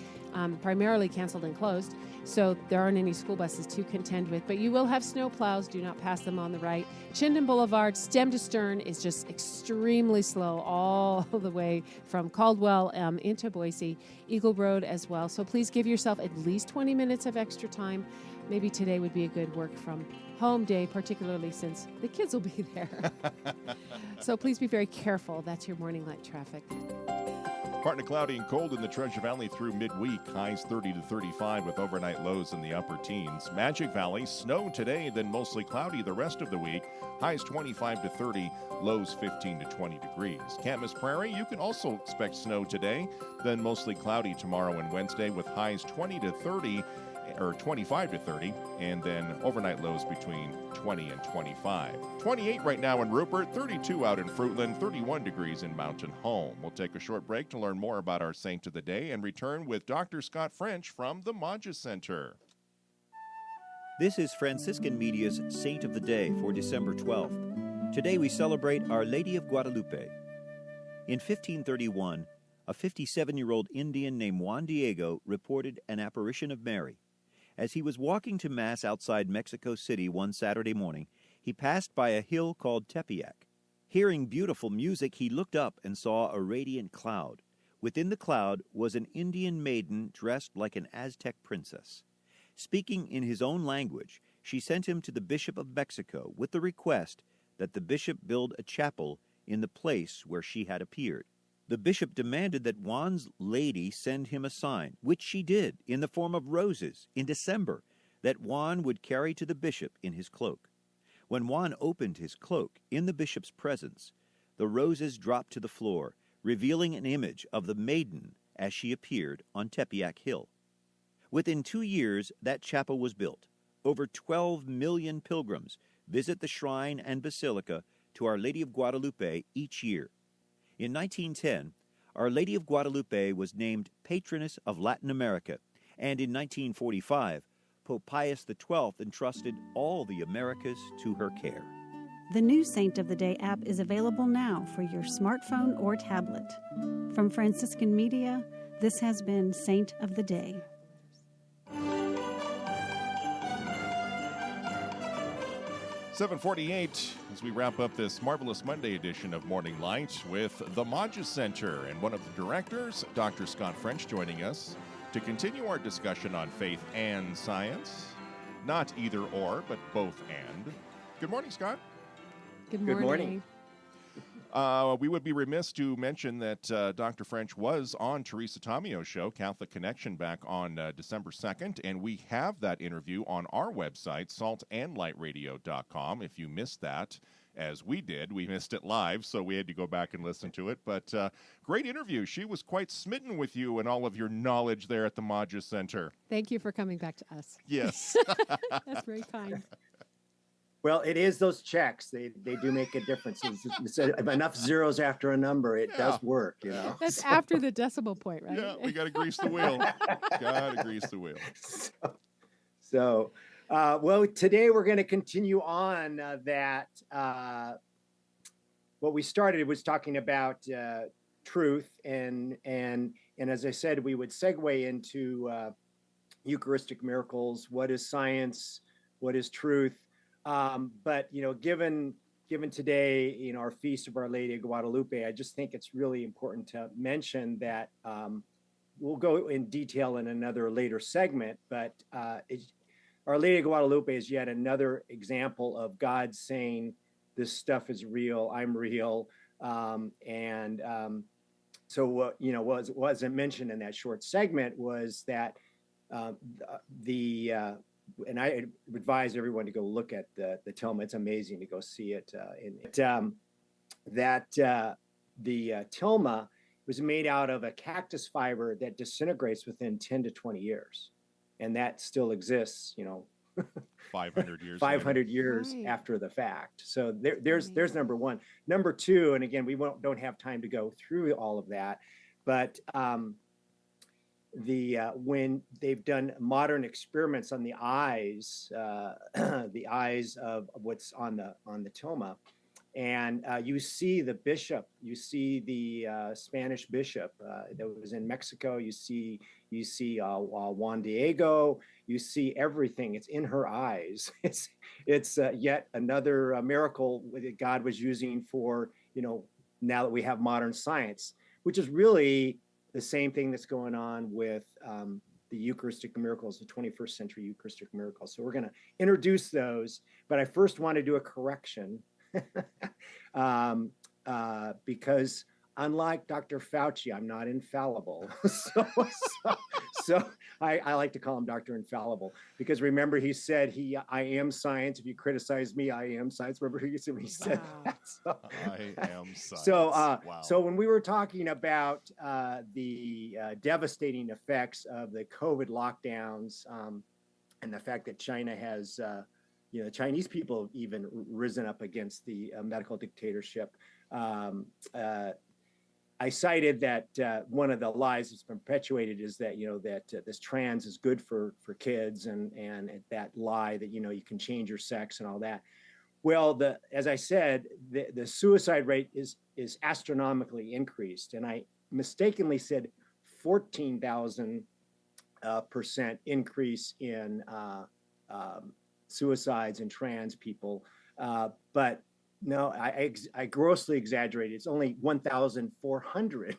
primarily canceled and closed. So there aren't any school buses to contend with, but you will have snow plows. Do not pass them on the right. Chinden Boulevard, stem to stern, is just extremely slow all the way from Caldwell into Boise, Eagle Road as well. So please give yourself at least 20 minutes of extra time. Maybe today would be a good work from home day, particularly since the kids will be there. So please be very careful. That's your morning light traffic. Partly cloudy and cold in the Treasure Valley through midweek. Highs 30 to 35 with overnight lows in the upper teens. Magic Valley, snow today, then mostly cloudy the rest of the week. Highs 25 to 30, lows 15 to 20 degrees. Camas Prairie, you can also expect snow today, then mostly cloudy tomorrow and Wednesday with highs 20 to 30, or 25 to 30, and then overnight lows between 20 and 25. 28 right now in Rupert, 32 out in Fruitland, 31 degrees in Mountain Home. We'll take a short break to learn more about our saint of the day and return with Dr. Scott French from the Maggia Center. This is Franciscan Media's Saint of the Day for December 12th. Today we celebrate Our Lady of Guadalupe. In 1531, a 57-year-old Indian named Juan Diego reported an apparition of Mary. As he was walking to Mass outside Mexico City one Saturday morning, he passed by a hill called Tepeyac. Hearing beautiful music, he looked up and saw a radiant cloud. Within the cloud was an Indian maiden dressed like an Aztec princess. Speaking in his own language, she sent him to the Bishop of Mexico with the request that the bishop build a chapel in the place where she had appeared. The bishop demanded that Juan's lady send him a sign, which she did in the form of roses in December, that Juan would carry to the bishop in his cloak. When Juan opened his cloak in the bishop's presence, the roses dropped to the floor, revealing an image of the maiden as she appeared on Tepeyac Hill. Within 2 years, that chapel was built. Over 12 million pilgrims visit the shrine and basilica to Our Lady of Guadalupe each year. In 1910, Our Lady of Guadalupe was named Patroness of Latin America, and in 1945, Pope Pius XII entrusted all the Americas to her care. The new Saint of the Day app is available now for your smartphone or tablet. From Franciscan Media, this has been Saint of the Day. 7:48 as we wrap up this marvelous Monday edition of Morning Light with the Maggia Center and one of the directors, Dr. Scott French, joining us to continue our discussion on faith and science. Not either or, but both and. Good morning, Scott. Good morning. Good morning. We would be remiss to mention that Dr. French was on Teresa Tomio's show, Catholic Connection, back on December 2nd, and we have that interview on our website, saltandlightradio.com, if you missed that. as we did. We missed it live, so we had to go back and listen to it. But great interview. She was quite smitten with you and all of your knowledge there at the Maja Center. Thank you for coming back to us. Yes. That's very kind. Well, it is those checks. They do make a difference. It's enough zeros after a number. It does work, you know. That's after the decimal point, right? Yeah, we got to grease the wheel. Got to grease the wheel. Well, today we're going to continue on what we started was talking about truth, and as I said, we would segue into Eucharistic miracles. What is science? What is truth? But given today, our feast of Our Lady of Guadalupe, I just think it's really important to mention that we'll go in detail in another later segment. But Our Lady of Guadalupe is yet another example of God saying, "This stuff is real. I'm real." So what wasn't mentioned in that short segment was that and I advise everyone to go look at the tilma. It's amazing to go see it. The tilma was made out of a cactus fiber that disintegrates within 10 to 20 years, and that still exists. 500 years. 500 years after the fact. So there's number one. Number two, and again, we don't have time to go through all of that, but when they've done modern experiments on the eyes, the eyes of what's on the tilma, and you see the bishop, you see the Spanish bishop that was in Mexico. You see Juan Diego. You see everything. It's in her eyes. It's yet another miracle that God was using for now that we have modern science, which is really the same thing that's going on with the Eucharistic miracles, the 21st century Eucharistic miracles. So we're going to introduce those, but I first want to do a correction because unlike Dr. Fauci, I'm not infallible. So I like to call him Dr. Infallible, because remember he said I am science. If you criticize me, I am science. Remember he said that. So, I am science. So when we were talking about the devastating effects of the COVID lockdowns and the fact that China has, Chinese people have even risen up against the medical dictatorship. I cited that one of the lies that's been perpetuated is that this trans is good for kids, and that lie that you can change your sex and all that. Well, as I said, the suicide rate is astronomically increased, and I mistakenly said 14,000% increase in suicides in trans people, but no, I grossly exaggerated. It's only 1,400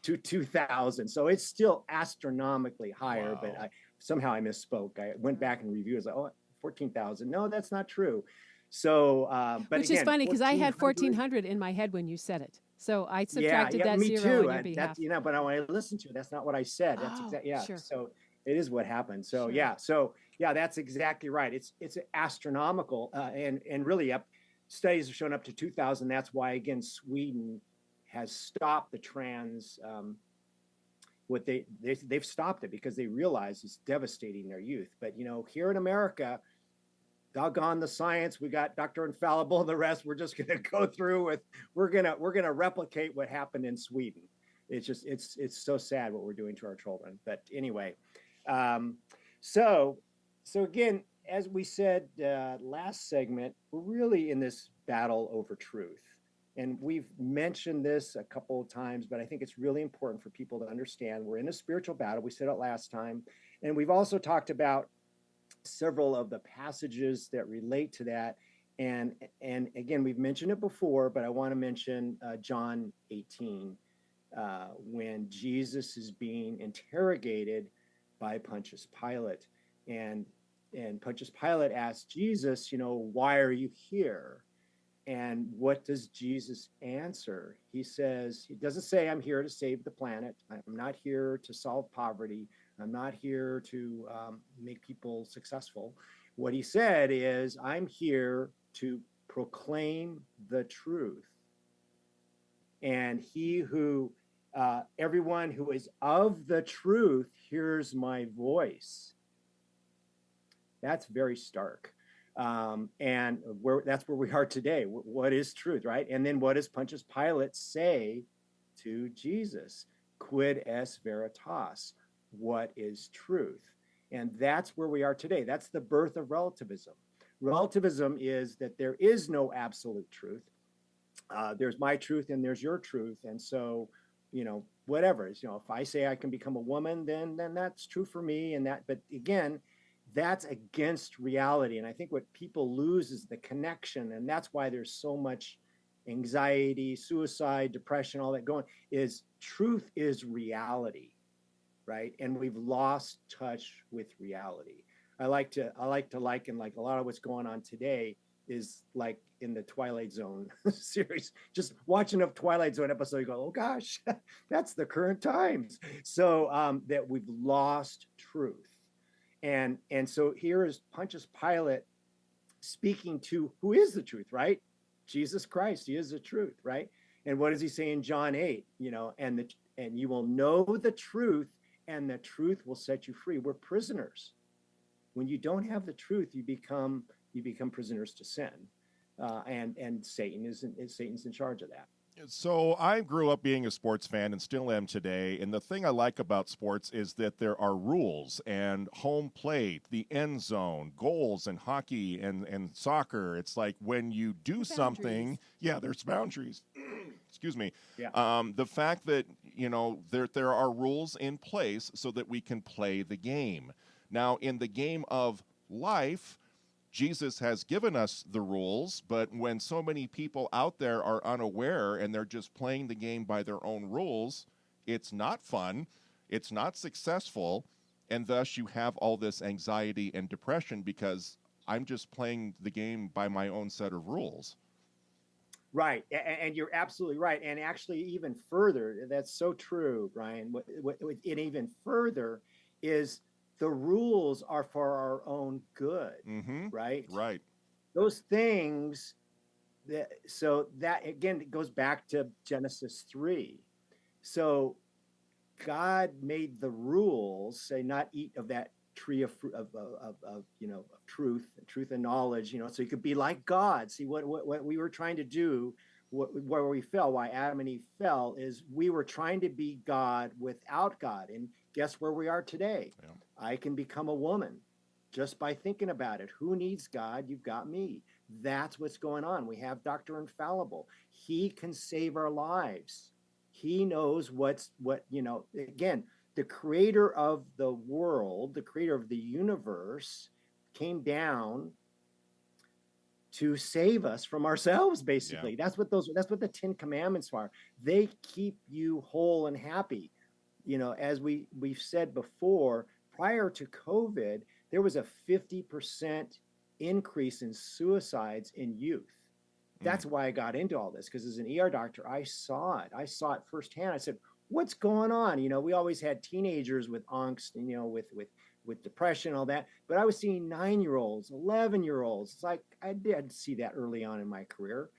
to 2,000. So it's still astronomically higher, but somehow I misspoke. I went back and reviewed. I was like, 14,000. No, that's not true. So, but which is funny because I had 1,400 in my head when you said it. So I subtracted that me zero too. on your behalf. But when I listened to it, that's not what I said. That's Sure. So it is what happened. So Sure. That's exactly right. It's astronomical, and really studies have shown up to 2,000. That's why, again, Sweden has stopped the trans. They've stopped it because they realize it's devastating their youth. But here in America, doggone the science, we got Dr. Infallible and the rest. We're just going to go through with. We're gonna replicate what happened in Sweden. It's just it's so sad what we're doing to our children. But anyway, so again, as we said last segment, we're really in this battle over truth. And we've mentioned this a couple of times, but I think it's really important for people to understand we're in a spiritual battle. We said it last time. And we've also talked about several of the passages that relate to that. And again, we've mentioned it before, but I want to mention John 18, when Jesus is being interrogated by Pontius Pilate. And Pontius Pilate asked Jesus, why are you here? And what does Jesus answer? He doesn't say, I'm here to save the planet. I'm not here to solve poverty. I'm not here to make people successful. What he said is, I'm here to proclaim the truth. And everyone who is of the truth hears my voice. That's very stark. And that's where we are today. What is truth, right? And then what does Pontius Pilate say to Jesus? Quid est veritas? What is truth? And that's where we are today. That's the birth of relativism. Relativism is that there is no absolute truth. There's my truth and there's your truth. And so, whatever, if I say I can become a woman, then that's true for me. But again, that's against reality. And I think what people lose is the connection. And that's why there's so much anxiety, suicide, depression, all that going, is truth is reality, right? And we've lost touch with reality. I like to liken, like, a lot of what's going on today is like in the Twilight Zone series. Just watch enough Twilight Zone episode, you go, oh gosh, that's the current times. So that we've lost truth. And so here is Pontius Pilate speaking to who is the truth, right? Jesus Christ, he is the truth, right? And what does he say in John 8? And you will know the truth, and the truth will set you free. We're prisoners. When you don't have the truth, you become prisoners to sin, and Satan's in charge of that. So I grew up being a sports fan and still am today. And the thing I like about sports is that there are rules and home plate, the end zone, goals in hockey and soccer. It's like when you do something, there's boundaries. Excuse me. Yeah. The fact that, there are rules in place so that we can play the game. Now, in the game of life, Jesus has given us the rules, but when so many people out there are unaware and they're just playing the game by their own rules, it's not fun, it's not successful, and thus you have all this anxiety and depression because I'm just playing the game by my own set of rules. Right, and you're absolutely right. And actually, even further, that's so true, Brian. What even further is the rules are for our own good, right? Right. Those things, so that again, it goes back to Genesis 3. So God made the rules, say not eat of that tree of truth and knowledge, so you could be like God. See what we were trying to do, where we fell, why Adam and Eve fell, is we were trying to be God without God. And guess where we are today? Yeah. I can become a woman just by thinking about it. Who needs God? You've got me. That's what's going on. We have Dr. Infallible. He can save our lives. He knows again, the creator of the world, the creator of the universe came down to save us from ourselves, basically. Yeah. That's what the 10 Commandments are. They keep you whole and happy. As we've said before, prior to COVID, there was a 50% increase in suicides in youth. That's why I got into all this, because as an ER doctor, I saw it firsthand. I said, what's going on? We always had teenagers with angst, with depression, all that, but I was seeing 9-year-olds, 11-year-olds. It's like, I did see that early on in my career,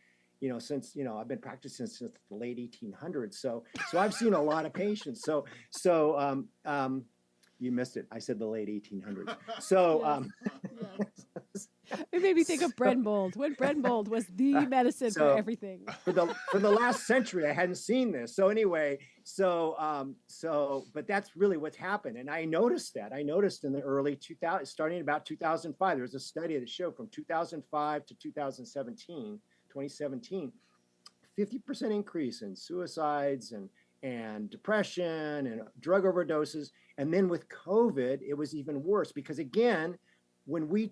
since, I've been practicing since the late 1800s. So I've seen a lot of patients. So you missed it. I said the late 1800s. So, yes. It made me think of Brenbold, when Brenbold was the medicine for everything. For the last century, I hadn't seen this. So anyway, but that's really what's happened. And I noticed that. I noticed in the early 2000s, starting about 2005, there was a study that showed from 2005 to 2017, 50% increase in suicides and depression and drug overdoses. And then with COVID, it was even worse because, again, when we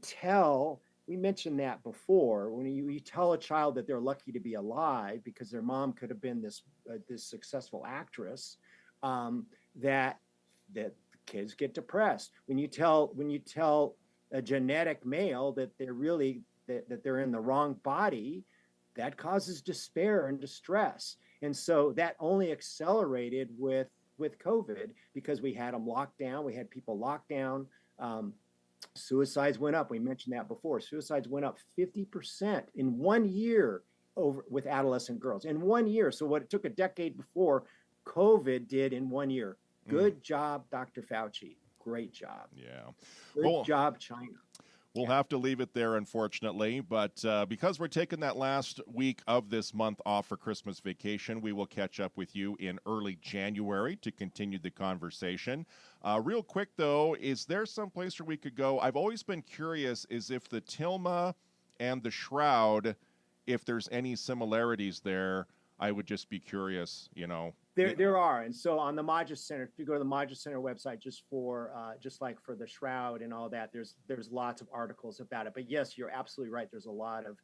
mentioned that before, when you tell a child that they're lucky to be alive because their mom could have been this successful actress, that kids get depressed. When you tell a genetic male that they're in the wrong body, that causes despair and distress. And so that only accelerated with COVID because we had them locked down. We had people locked down. Suicides went up. We mentioned that before. Suicides went up 50% in 1 year over with adolescent girls in 1 year. So what it took a decade before, COVID did in 1 year. Good job, Dr. Fauci. Great job. Yeah. Good job, China. We'll have to leave it there, unfortunately. But because we're taking that last week of this month off for Christmas vacation, we will catch up with you in early January to continue the conversation. Real quick, though, is there some place where we could go? I've always been curious is if the tilma and the shroud, if there's any similarities there. I would just be curious, There are, and so on the Magis Center, if you go to the Magis Center website, just like for the shroud and all that, there's lots of articles about it. But yes, you're absolutely right. There's a lot of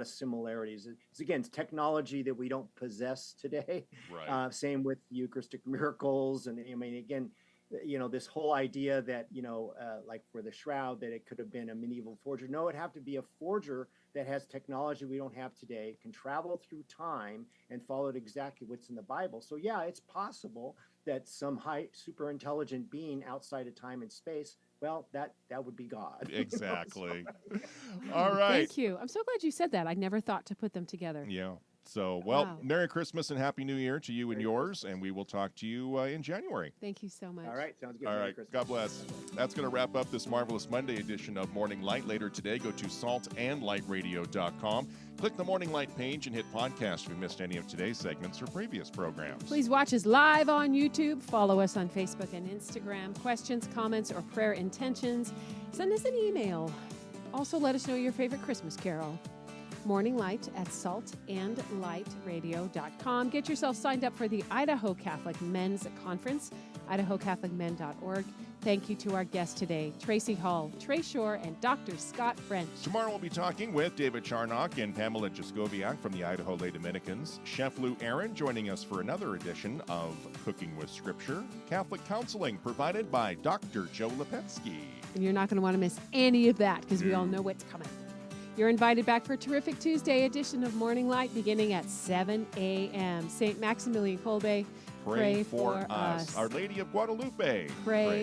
similarities. It's technology that we don't possess today. Right. Same with Eucharistic miracles, and I mean, again, this whole idea that like for the shroud that it could have been a medieval forger. No, it'd have to be a forger that has technology we don't have today, can travel through time and followed exactly what's in the Bible. So yeah, it's possible that some high super intelligent being outside of time and space, well, that would be God. Exactly. All right. Thank you. I'm so glad you said that. I never thought to put them together. Yeah. So, well, Merry Christmas and Happy New Year to you and yours, and we will talk to you in January. Thank you so much. All right, sounds good. All Merry right, Christmas. God bless. That's going to wrap up this Marvelous Monday edition of Morning Light. Later today, go to saltandlightradio.com. Click the Morning Light page and hit podcast if you missed any of today's segments or previous programs. Please watch us live on YouTube. Follow us on Facebook and Instagram. Questions, comments, or prayer intentions, send us an email. Also, let us know your favorite Christmas carol. Morning Light at saltandlightradio.com. Get yourself signed up for the Idaho Catholic Men's Conference, idahocatholicmen.org. Thank you to our guests today, Tracy Hall, Trey Shore, and Dr. Scott French. Tomorrow we'll be talking with David Charnock and Pamela Jaskowiak from the Idaho Lay Dominicans. Chef Lou Aaron joining us for another edition of Cooking with Scripture. Catholic counseling provided by Dr. Joe Lepetsky. And you're not going to want to miss any of that because we all know what's coming. You're invited back for a terrific Tuesday edition of Morning Light beginning at 7 a.m. St. Maximilian Kolbe, Pray for us. Our Lady of Guadalupe. Pray